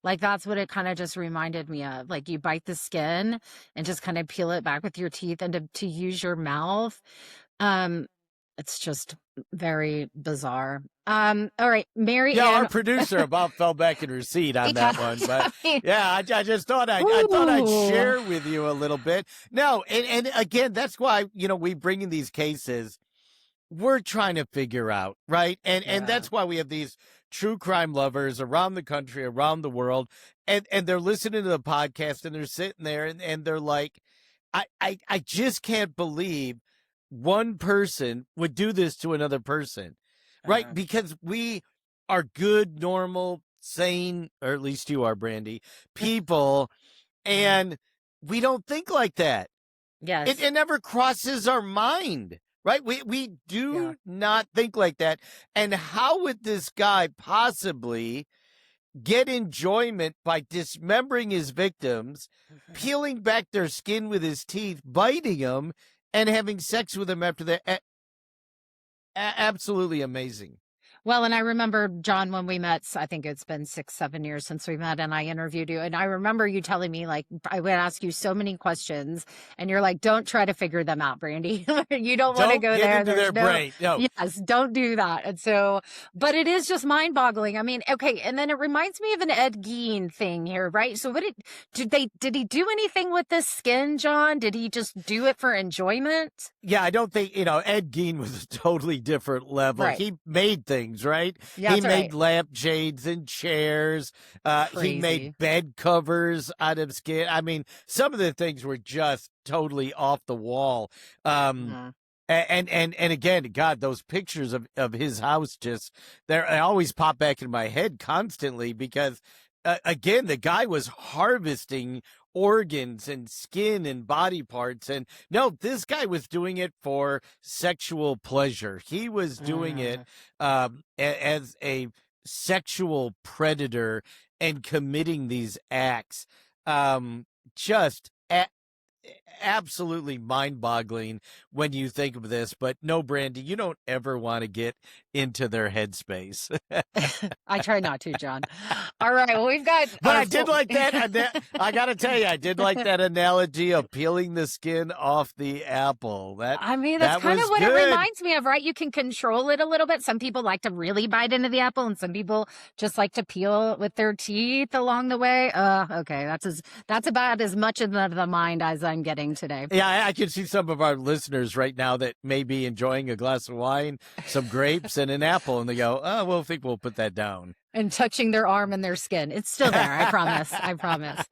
Like, that's what it kind of just reminded me of. Like, you bite the skin and just kind of peel it back with your teeth, and to use your mouth. It's just very bizarre. All right, Mary Yeah, Ann. our producer about fell back in her seat on that one. But yeah, I just thought I'd share with you a little bit. No, and again, that's why, we bring in these cases. We're trying to figure out, right? And that's why we have these true crime lovers around the country, around the world, and they're listening to the podcast and they're sitting there and they're like, I just can't believe one person would do this to another person, right? Because we are good, normal, sane, or at least you are, Brandy, people, and we don't think like that. Yes. It never crosses our mind. Right? We do not think like that. And how would this guy possibly get enjoyment by dismembering his victims, peeling back their skin with his teeth, biting them, and having sex with them after that? Absolutely amazing. Well, and I remember, John, when we met, I think it's been 6-7 years since we met, and I interviewed you. And I remember you telling me, like, I would ask you so many questions, and you're like, don't try to figure them out, Brandy. You don't want to go there. Into their brain. No. Yes, don't do that. And so, but it is just mind boggling. I mean, okay. And then it reminds me of an Ed Gein thing here, right? So did he do anything with this skin, John? Did he just do it for enjoyment? Yeah, I don't think, Ed Gein was a totally different level. Right. He made things, right? Yeah, he made lampshades and chairs. He made bed covers out of skin. I mean, some of the things were just totally off the wall. And again, God, those pictures of his house they always pop back in my head constantly because, again, the guy was harvesting organs and skin and body parts. And no, this guy was doing it for sexual pleasure. He was doing it as a sexual predator and committing these acts. absolutely mind-boggling when you think of this. But no, Brandy, you don't ever want to get into their headspace. I try not to, John. All right. Well, we've got. But I did like that. I got to tell you, I did like that analogy of peeling the skin off the apple. I mean, that's That kind of was what it good. reminds me of, right? You can control it a little bit. Some people like to really bite into the apple, and some people just like to peel with their teeth along the way. Okay, that's about as much of the mind as I'm getting today. Yeah, I can see some of our listeners right now that may be enjoying a glass of wine, some grapes, and an apple, and they go, "Oh, well, I think we'll put that down." And touching their arm and their skin. It's still there. I promise. I promise.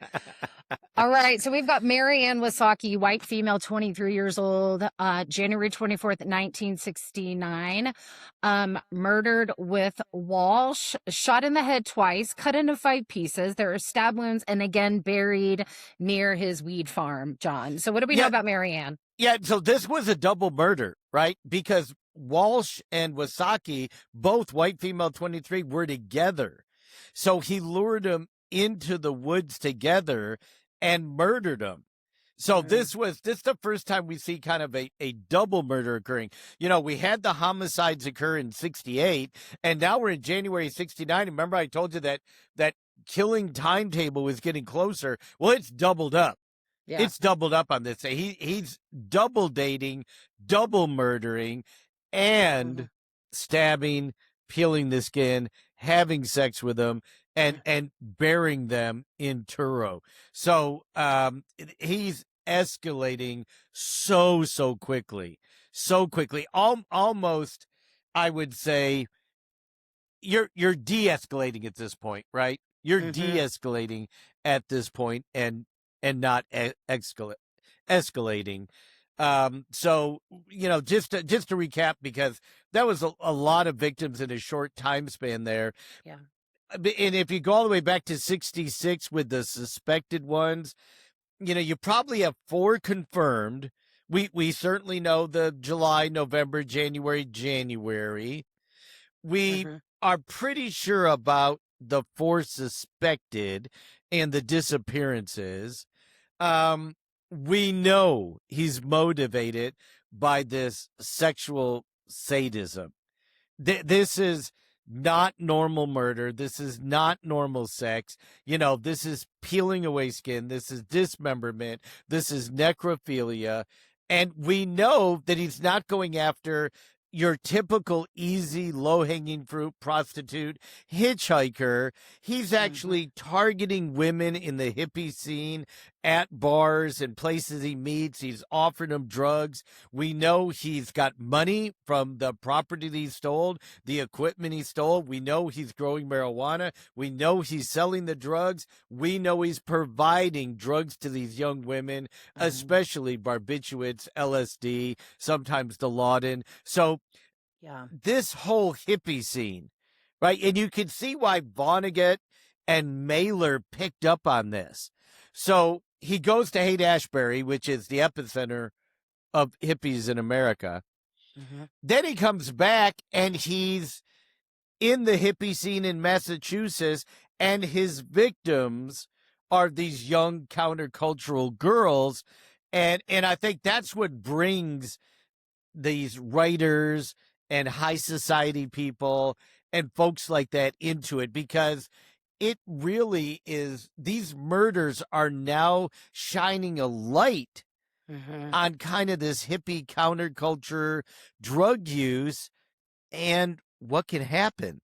All right. So we've got Mary Ann Wasaki, white female, 23 years old, January 24th, 1969, murdered with Walsh, shot in the head twice, cut into 5 pieces. There are stab wounds and again buried near his weed farm, John. So what do we know about Mary Ann? Yeah, so this was a double murder, right? Because Walsh and Wasaki, both white female 23, were together. So he lured them into the woods together and murdered them. So this is the first time we see kind of a double murder occurring. You know, we had the homicides occur in 68, and now we're in January 69. Remember I told you that killing timetable was getting closer. Well, it's doubled up. Yeah. It's doubled up on this. He's double dating, double murdering, and stabbing, peeling the skin, having sex with them, and burying them in Turo. So he's escalating so quickly, almost. I would say you're de-escalating at this point, right? You're de-escalating at this point, and not escalating. So, you know, just to recap, because that was a lot of victims in a short time span there. Yeah. And if you go all the way back to 66 with the suspected ones, you know, you probably have 4 confirmed. We certainly know the July, November, January. We are pretty sure about the 4 suspected and the disappearances. We know he's motivated by this sexual sadism. This is not normal murder. This is not normal sex. You know, this is peeling away skin. This is dismemberment. This is necrophilia. And we know that he's not going after your typical easy, low-hanging fruit prostitute hitchhiker. He's actually targeting women in the hippie scene at bars and places he meets. He's offering them drugs. We know he's got money from the property that he stole, the equipment he stole. We know he's growing marijuana. We know he's selling the drugs. We know he's providing drugs to these young women, especially barbiturates, LSD, sometimes Dilaudid. So this whole hippie scene, right? And you can see why Vonnegut and Mailer picked up on this. So he goes to Haight-Ashbury, which is the epicenter of hippies in America. Then he comes back and he's in the hippie scene in Massachusetts, and his victims are these young countercultural girls. And I think that's what brings these writers and high society people and folks like that into it, because it really is, these murders are now shining a light on kind of this hippie counterculture, drug use, and what can happen.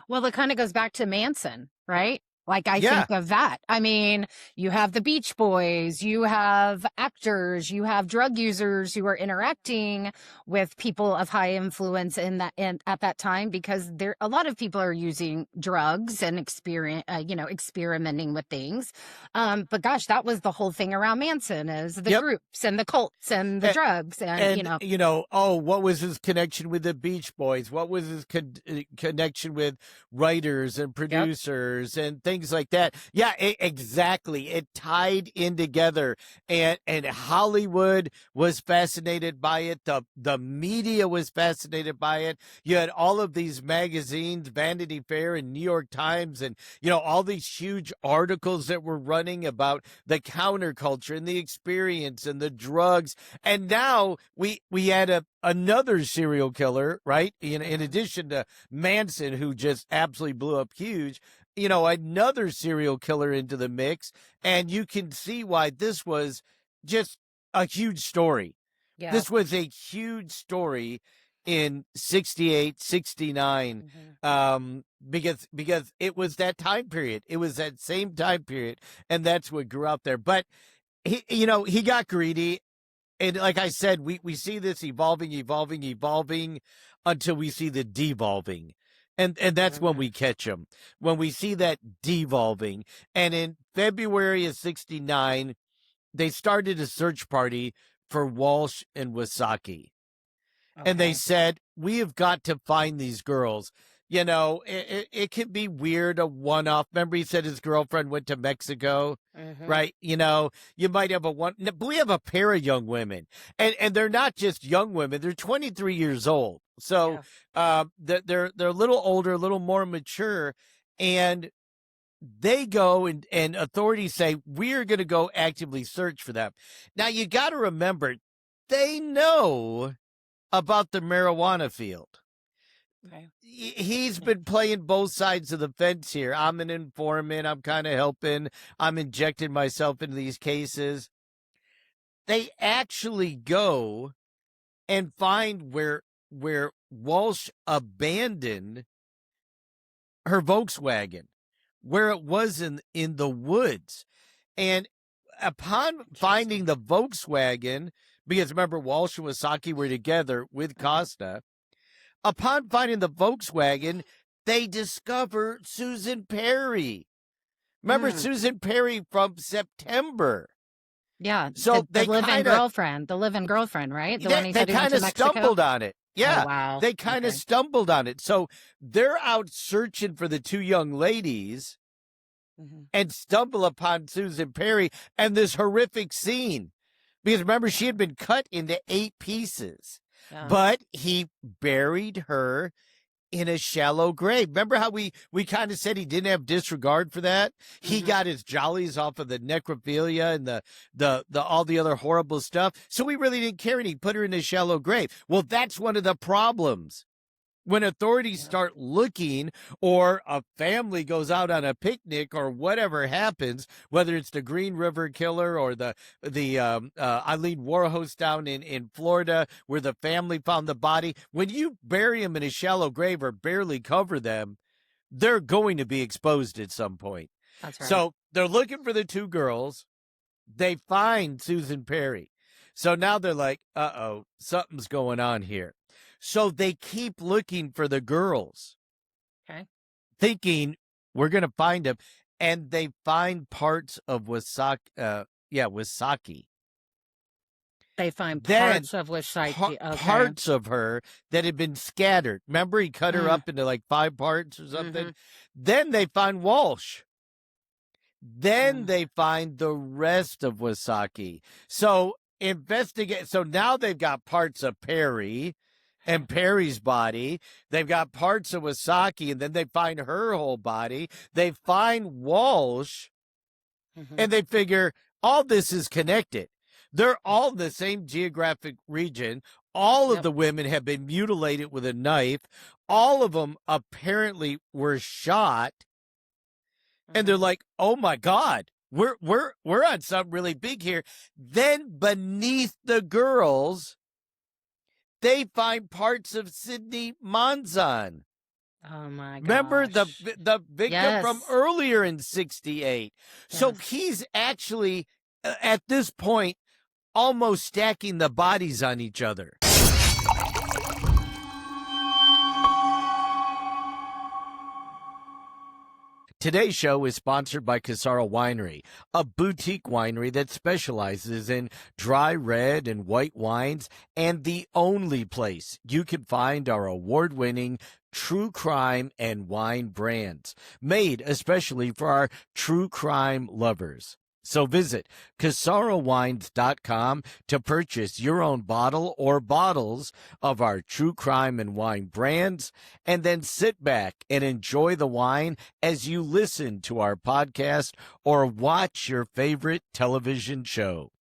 Well, it kind of goes back to Manson, right? Like, I think of that. I mean, you have the Beach Boys, you have actors, you have drug users who are interacting with people of high influence at that time, because a lot of people are using drugs and experimenting with things. But gosh, that was the whole thing around Manson, is the groups and the cults and the drugs. And what was his connection with the Beach Boys? What was his connection with writers and producers and things things like that. Yeah, exactly. It tied in together, and Hollywood was fascinated by it. The media was fascinated by it. You had all of these magazines, Vanity Fair and New York Times, and all these huge articles that were running about the counterculture and the experience and the drugs. And now we had another serial killer, right? In addition to Manson, who just absolutely blew up huge, another serial killer into the mix. And you can see why this was just a huge story. Yeah. This was a huge story in 68, 69, because it was that time period. It was that same time period, and that's what grew out there. But he got greedy. And like I said, we see this evolving until we see the devolving. And that's when we catch him, when we see that devolving. And in February of 69, they started a search party for Walsh and Wasaki. And they said, we have got to find these girls. It can be weird, a one-off. Remember, he said his girlfriend went to Mexico, right? You might have but we have a pair of young women. And they're not just young women. They're 23 years old. So they're a little older, a little more mature. And they go and authorities say, we're going to go actively search for them. Now, you got to remember, they know about the marijuana field. Okay. He's been playing both sides of the fence here. I'm an informant. I'm kind of helping. I'm injecting myself into these cases. They actually go and find where Walsh abandoned her Volkswagen, where it was in the woods. And upon finding the Volkswagen, because remember, Walsh and Wasaki were together with Costa. Upon finding the Volkswagen, they discover Susan Perry. Remember Susan Perry from September? Yeah. So the live-in girlfriend, right? The one he they said he went kind to of Mexico? stumbled on it. Yeah. Oh, wow. They kind of stumbled on it. So they're out searching for the two young ladies and stumble upon Susan Perry and this horrific scene. Because remember, she had been cut into 8 pieces. But he buried her in a shallow grave. Remember how we kind of said he didn't have disregard for that? He got his jollies off of the necrophilia and the all the other horrible stuff. So he really didn't care, and he put her in a shallow grave. Well, that's one of the problems. When authorities start looking, or a family goes out on a picnic, or whatever happens, whether it's the Green River Killer or the Eileen Warhouse down in Florida, where the family found the body, when you bury them in a shallow grave or barely cover them, they're going to be exposed at some point. That's right. So they're looking for the two girls. They find Susan Perry. So now they're like, uh-oh, something's going on here. So they keep looking for the girls, thinking we're going to find them. And they find parts of Wasaki. They find parts of Wasaki. Parts of her that had been scattered. Remember, he cut her up into like 5 parts or something? Then they find Walsh. Then they find the rest of Wasaki. So investigate. So now they've got parts of Perry and Perry's body. They've got parts of Wasaki, and then they find her whole body. They find Walsh, and they figure all this is connected. They're all in the same geographic region. All of the women have been mutilated with a knife. All of them apparently were shot. And they're like, oh my God, we're on something really big here. Then beneath the girls, they find parts of Sidney Monzon. Oh my God! Remember the victim from earlier in 68. So he's actually at this point almost stacking the bodies on each other. Today's show is sponsored by Casara Winery, a boutique winery that specializes in dry red and white wines, and the only place you can find our award-winning true crime and wine brands made especially for our true crime lovers. So visit CasaroWines.com to purchase your own bottle or bottles of our true crime and wine brands, and then sit back and enjoy the wine as you listen to our podcast or watch your favorite television show.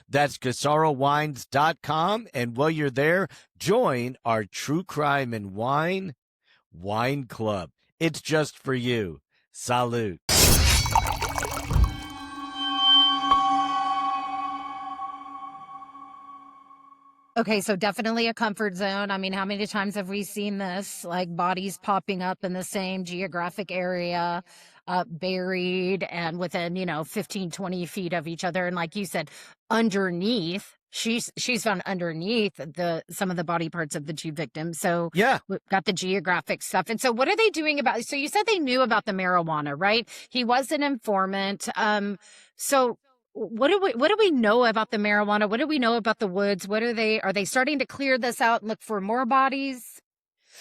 That's CasaroWines.com, and while you're there, join our True Crime and Wine Club. It's just for you. Salute. Okay, so definitely a comfort zone. I mean, how many times have we seen this? Like bodies popping up in the same geographic area, buried and within, 15, 20 feet of each other. And like you said, underneath, she's found underneath some of the body parts of the two victims. So Yeah. we've got the geographic stuff. And so what are they doing about, so you said they knew about the marijuana, right? He was an informant. So what do we know about the marijuana? What do we know about the woods? Are they starting to clear this out and look for more bodies?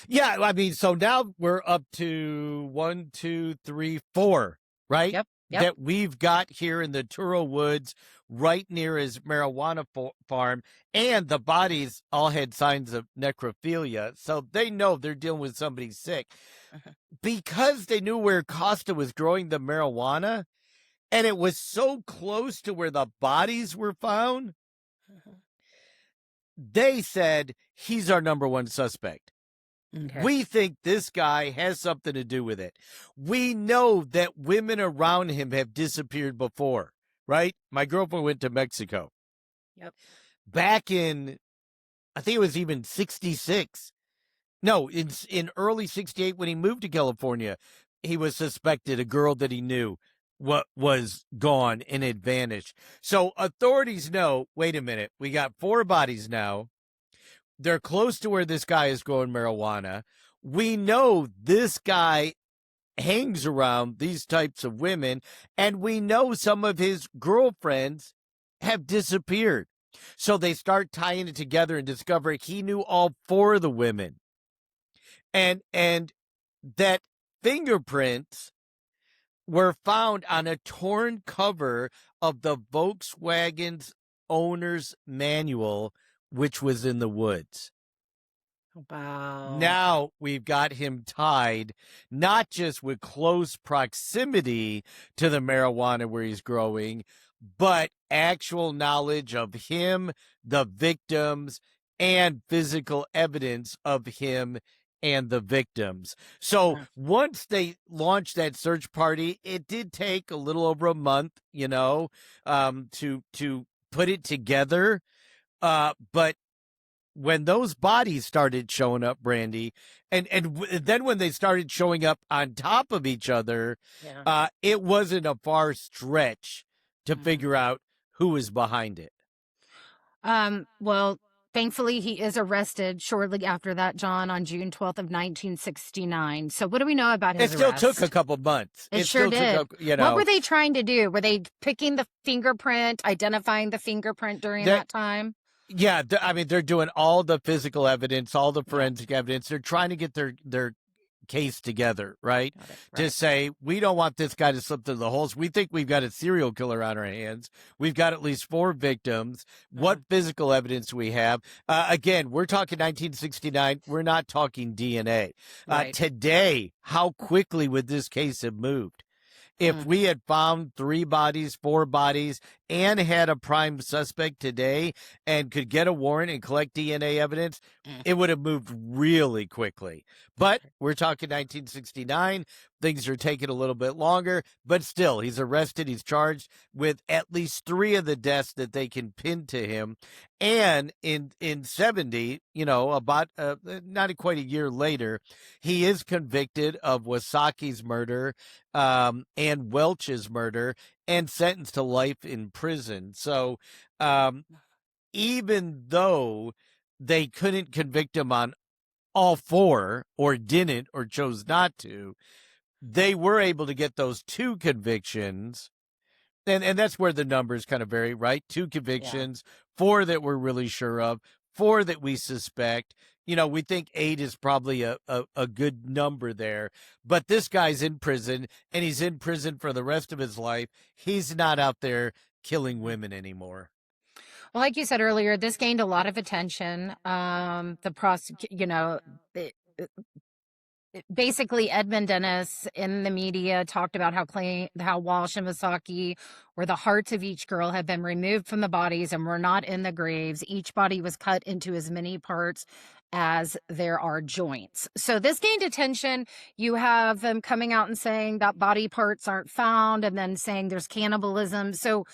Yeah, I mean, so now we're up to 1, 2, 3, 4, right? Yep. That we've got here in the Turo Woods, right near his marijuana farm, and the bodies all had signs of necrophilia, so they know they're dealing with somebody sick. Because they knew where Costa was growing the marijuana, and it was so close to where the bodies were found, they said, he's our number one suspect. Okay. We think this guy has something to do with it. We know that women around him have disappeared before, right? My girlfriend went to Mexico. Yep. Back in, I think it was even 66. No, in early 68 when he moved to California, he was suspected, a girl that he knew was gone and had vanished. So authorities know, wait a minute, we got 4 bodies now. They're close to where this guy is growing marijuana. We know this guy hangs around these types of women, and we know some of his girlfriends have disappeared. So they start tying it together and discover he knew all 4 of the women. And that fingerprints were found on a torn cover of the Volkswagen's owner's manual, which was in the woods. Wow. Now we've got him tied, not just with close proximity to the marijuana where he's growing, but actual knowledge of him, the victims, and physical evidence of him and the victims. So once they launched that search party, it did take a little over a month, to put it together. But when those bodies started showing up, Brandy, and then when they started showing up on top of each other, it wasn't a far stretch to figure out who was behind it. Well, thankfully he is arrested shortly after that, John, on June 12th of 1969. So what do we know about his arrest? It still took a couple months. It sure did. Took, What were they trying to do? Were they picking the fingerprint, identifying the fingerprint during that time? Yeah, I mean, they're doing all the physical evidence, all the forensic evidence. They're trying to get their case together, right? To say, we don't want this guy to slip through the holes. We think we've got a serial killer on our hands. We've got at least 4 victims. What physical evidence do we have? Again, we're talking 1969. We're not talking DNA. Today, how quickly would this case have moved? If we had found 3 bodies, 4 bodies, and had a prime suspect today and could get a warrant and collect DNA evidence, it would have moved really quickly. But we're talking 1969. Things are taking a little bit longer, but still, he's arrested. He's charged with at least 3 of the deaths that they can pin to him. And in 70, about not quite a year later, he is convicted of Wasaki's murder and Welch's murder and sentenced to life in prison. So even though they couldn't convict him on all 4 or didn't or chose not to, they were able to get those 2 convictions. And that's where the numbers kind of vary, right? 2 convictions, 4 that we're really sure of, 4 that we suspect, we think 8 is probably a good number there, but this guy's in prison, and he's in prison for the rest of his life. He's not out there killing women anymore. Well, like you said earlier, this gained a lot of attention. Basically Edmund Dennis in the media talked about how Walsh and Misaki, where the hearts of each girl had been removed from the bodies and were not in the graves. Each body was cut into as many parts as there are joints. So this gained attention. You have them coming out and saying that body parts aren't found, and then saying there's cannibalism. So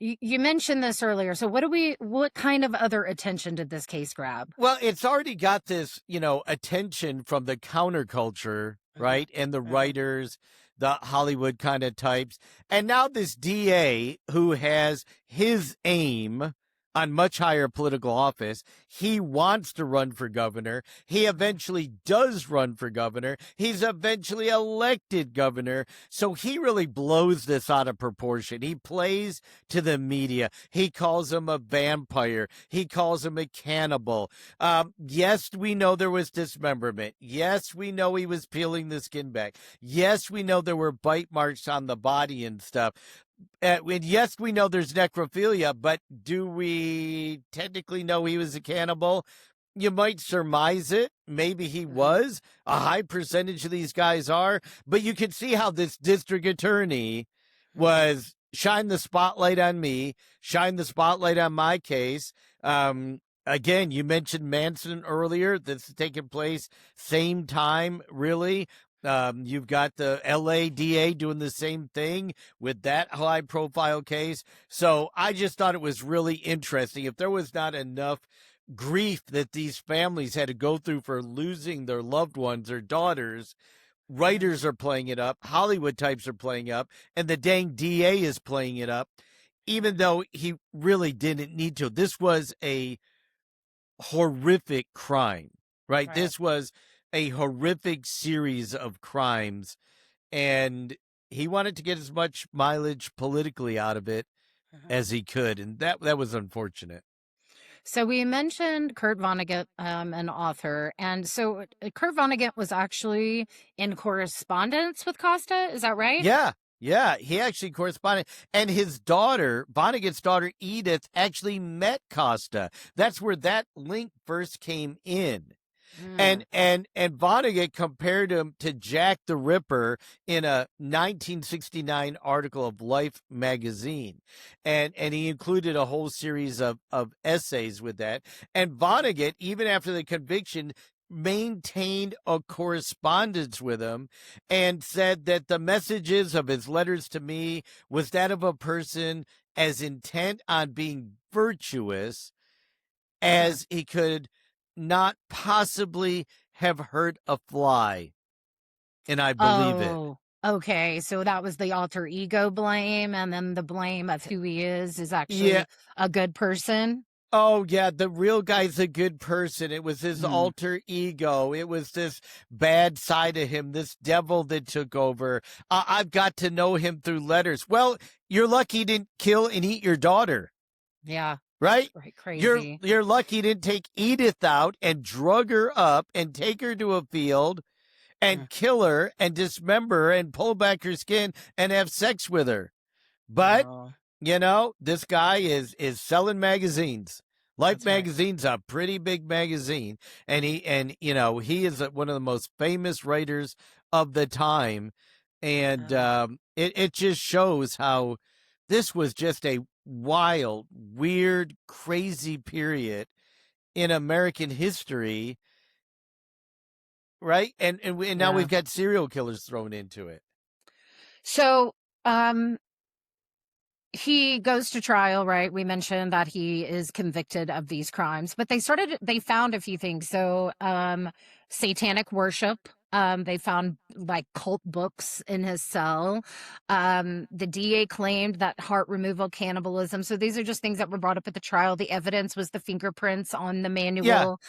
you mentioned this earlier. So what kind of other attention did this case grab? Well, it's already got this, attention from the counterculture, right? And the writers, the Hollywood kind of types. And now this DA who has his aim on much higher political office. He wants to run for governor. He eventually does run for governor. He's eventually elected governor. So he really blows this out of proportion. He plays to the media. He calls him a vampire. He calls him a cannibal. Yes, we know there was dismemberment. Yes, we know he was peeling the skin back. Yes, we know there were bite marks on the body and stuff. And yes, we know there's necrophilia, but do we technically know he was a cannibal? You might surmise it. Maybe he was. A high percentage of these guys are. But you can see how this district attorney was shine the spotlight on me, shine the spotlight on my case. Again, you mentioned Manson earlier. This is taking place same time, really. You've got the LA DA doing the same thing with that high profile case. So I just thought it was really interesting. If there was not enough grief that these families had to go through for losing their loved ones, their daughters, writers are playing it up, Hollywood types are playing up, and the dang DA is playing it up, even though he really didn't need to. This was a horrific crime, right? This was a horrific series of crimes, and he wanted to get as much mileage politically out of it as he could, and that was unfortunate. So we mentioned Kurt Vonnegut, an author, and so Kurt Vonnegut was actually in correspondence with Costa. Is that right? Yeah, he actually corresponded, and his daughter, Vonnegut's daughter Edith, actually met Costa. That's where that link first came in. And Vonnegut compared him to Jack the Ripper in a 1969 article of Life magazine. And he included a whole series of essays with that. And Vonnegut, even after the conviction, maintained a correspondence with him and said that the messages of his letters to me was that of a person as intent on being virtuous as he could not possibly have hurt a fly. And I believe it. Okay. So that was the alter ego blame, and then the blame of who he is actually a good person. Oh, yeah, the real guy's a good person. It was his alter ego. It was this bad side of him, this devil that took over. I've got to know him through letters. Well, you're lucky he didn't kill and eat your daughter. Yeah. Right? Crazy. You're lucky you didn't take Edith out and drug her up and take her to a field and kill her and dismember her and pull back her skin and have sex with her. But, this guy is selling magazines. Life magazine's a pretty big magazine. And he is one of the most famous writers of the time. And it just shows how this was just a wild, weird, crazy period in American history, right? And now we've got serial killers thrown into it. So, he goes to trial, right? We mentioned that he is convicted of these crimes, but they found a few things. So, satanic worship. They found like cult books in his cell. The DA claimed that heart removal, cannibalism. So these are just things that were brought up at the trial. The evidence was the fingerprints on the manual.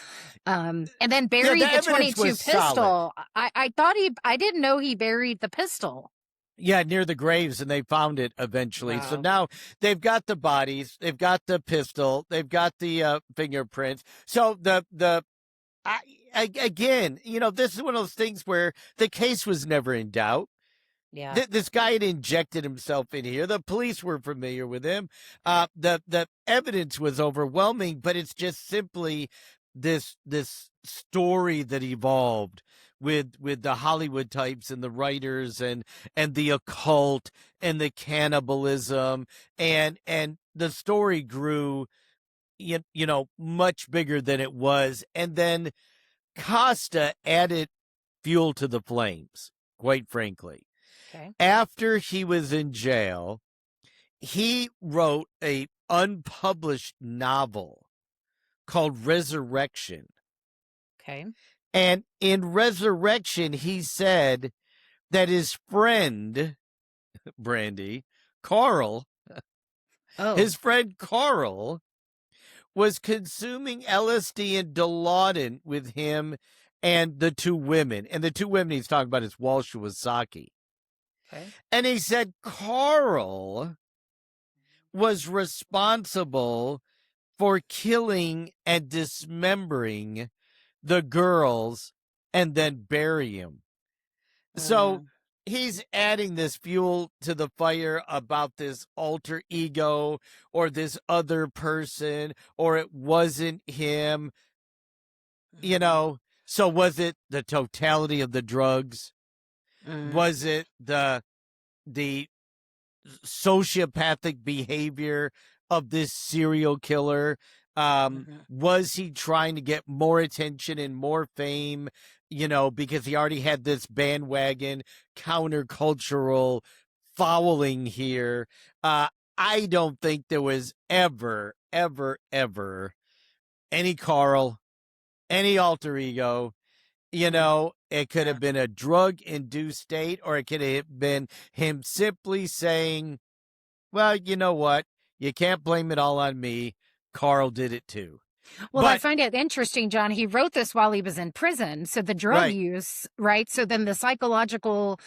And then buried the 22 pistol. I didn't know he buried the pistol. Yeah, near the graves, and they found it eventually. Wow. So now they've got the bodies, they've got the pistol, they've got the fingerprints. So the Again, this is one of those things where the case was never in doubt. Yeah. This guy had injected himself in here. The police were familiar with him. The evidence was overwhelming, but it's just simply this story that evolved with the Hollywood types and the writers and the occult and the cannibalism and the story grew much bigger than it was, and then Costa added fuel to the flames, quite frankly. Okay. After he was in jail, he wrote a unpublished novel called Resurrection. Okay. And in Resurrection, he said that his friend, Brandy, Carl, his friend Carl, was consuming LSD and Dilaudid with him and the two women. And the two women he's talking about is Walsh and Wasaki. Okay. And he said Carl was responsible for killing and dismembering the girls and then bury him. So he's adding this fuel to the fire about this alter ego or this other person, or it wasn't him. So was it the totality of the drugs? Was it the sociopathic behavior of this serial killer? Was he trying to get more attention and more fame, because he already had this bandwagon countercultural following here? I don't think there was ever any Carl, any alter ego. It could have been a drug-induced state, or it could have been him simply saying, well, you know what? You can't blame it all on me. Carl did it too. Well, I find it interesting, John. He wrote this while he was in prison. So the drug use, right? So then the psychological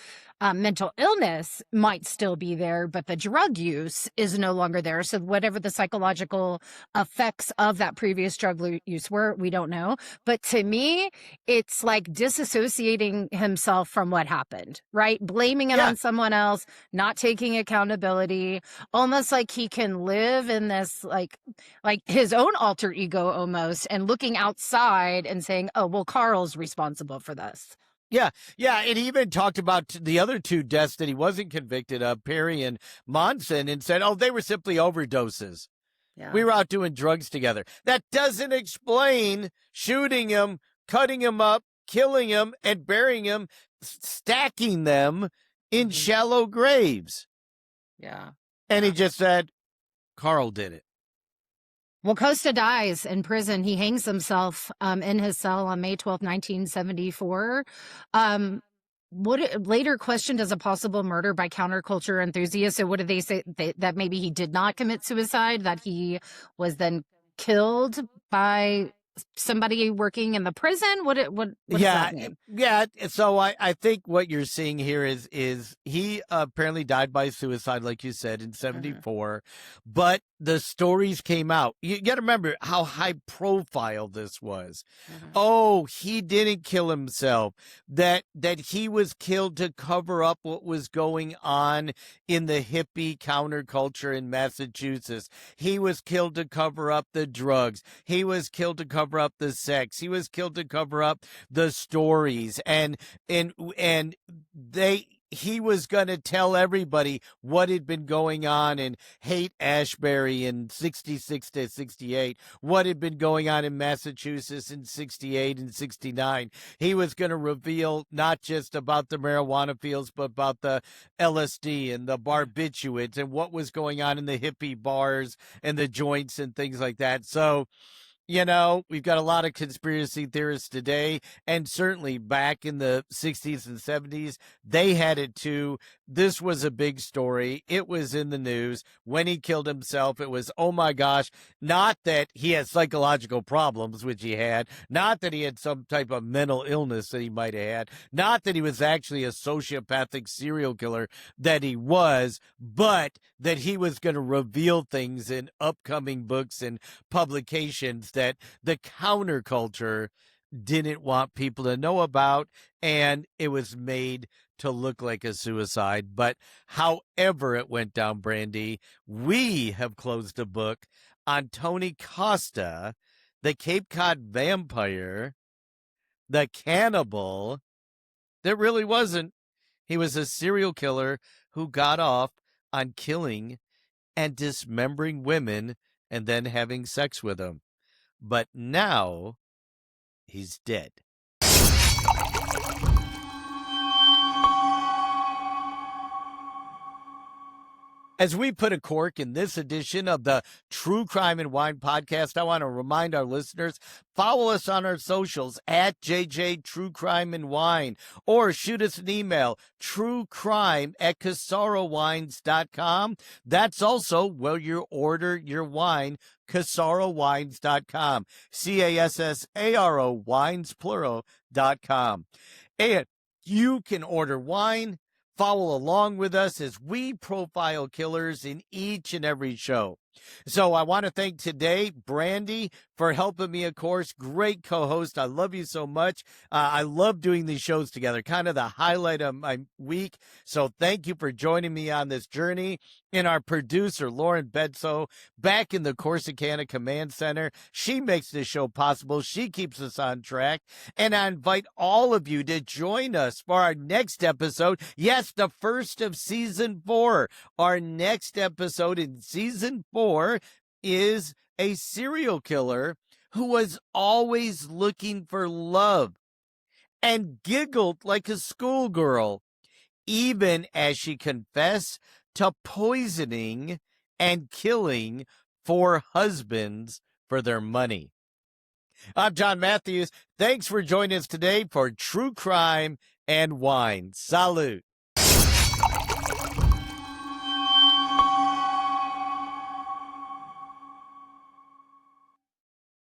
mental illness might still be there, but the drug use is no longer there. So whatever the psychological effects of that previous drug use were, we don't know. But to me, it's like disassociating himself from what happened, right? Blaming it on someone else, not taking accountability, almost like he can live in this, like his own alter ego almost, and looking outside and saying, oh, well, Carl's responsible for this. Yeah. And he even talked about the other two deaths that he wasn't convicted of, Perry and Monson, and said, oh, they were simply overdoses. Yeah. We were out doing drugs together. That doesn't explain shooting him, cutting him up, killing him, and burying him, stacking them in shallow graves. Yeah. And he just said, Carl did it. Well, Costa dies in prison. He hangs himself in his cell on May 12th, 1974. Later questioned as a possible murder by counterculture enthusiasts. So what did they say? That maybe he did not commit suicide, that he was then killed by somebody working in the prison? What does that mean? Yeah. So I think what you're seeing here is he apparently died by suicide, like you said, in 74, but the stories came out. You got to remember how high profile this was. Oh, he didn't kill himself. That he was killed to cover up what was going on in the hippie counterculture in Massachusetts. He was killed to cover up the drugs. He was killed to cover up the sex. He was killed to cover up the stories. And he was going to tell everybody what had been going on in Haight-Ashbury in 66 to 68, what had been going on in Massachusetts in 68 and 69. He was going to reveal not just about the marijuana fields, but about the LSD and the barbiturates and what was going on in the hippie bars and the joints and things like that. So, we've got a lot of conspiracy theorists today, and certainly back in the 60s and 70s, they had it too. This was a big story. It was in the news. When he killed himself, it was, oh my gosh, not that he had psychological problems, which he had, not that he had some type of mental illness that he might have had, not that he was actually a sociopathic serial killer, that he was, but that he was going to reveal things in upcoming books and publications that the counterculture didn't want people to know about, and it was made to look like a suicide. But however it went down, Brandy, we have closed a book on Tony Costa, the Cape Cod vampire, the cannibal that really wasn't. He was a serial killer who got off on killing and dismembering women and then having sex with them. But now he's dead. As we put a cork in this edition of the True Crime and Wine podcast, I want to remind our listeners, follow us on our socials at JJ True Crime and Wine, or shoot us an email, truecrime@casarowines.com. That's also where you order your wine, casarowines.com, CASSARO wines, plural.com. And you can order wine. Follow along with us as we profile killers in each and every show. So I want to thank today Brandy for helping me, of course. Great co-host. I love you so much. I love doing these shows together, kind of the highlight of my week. So thank you for joining me on this journey. And our producer, Lauren Bedso, back in the Corsicana Command Center. She makes this show possible. She keeps us on track. And I invite all of you to join us for our next episode. Yes, the first of season 4. Our next episode in season 4 is a serial killer who was always looking for love and giggled like a schoolgirl, even as she confessed to poisoning and killing 4 husbands for their money. I'm John Matthews. Thanks for joining us today for True Crime and Wine. Salute.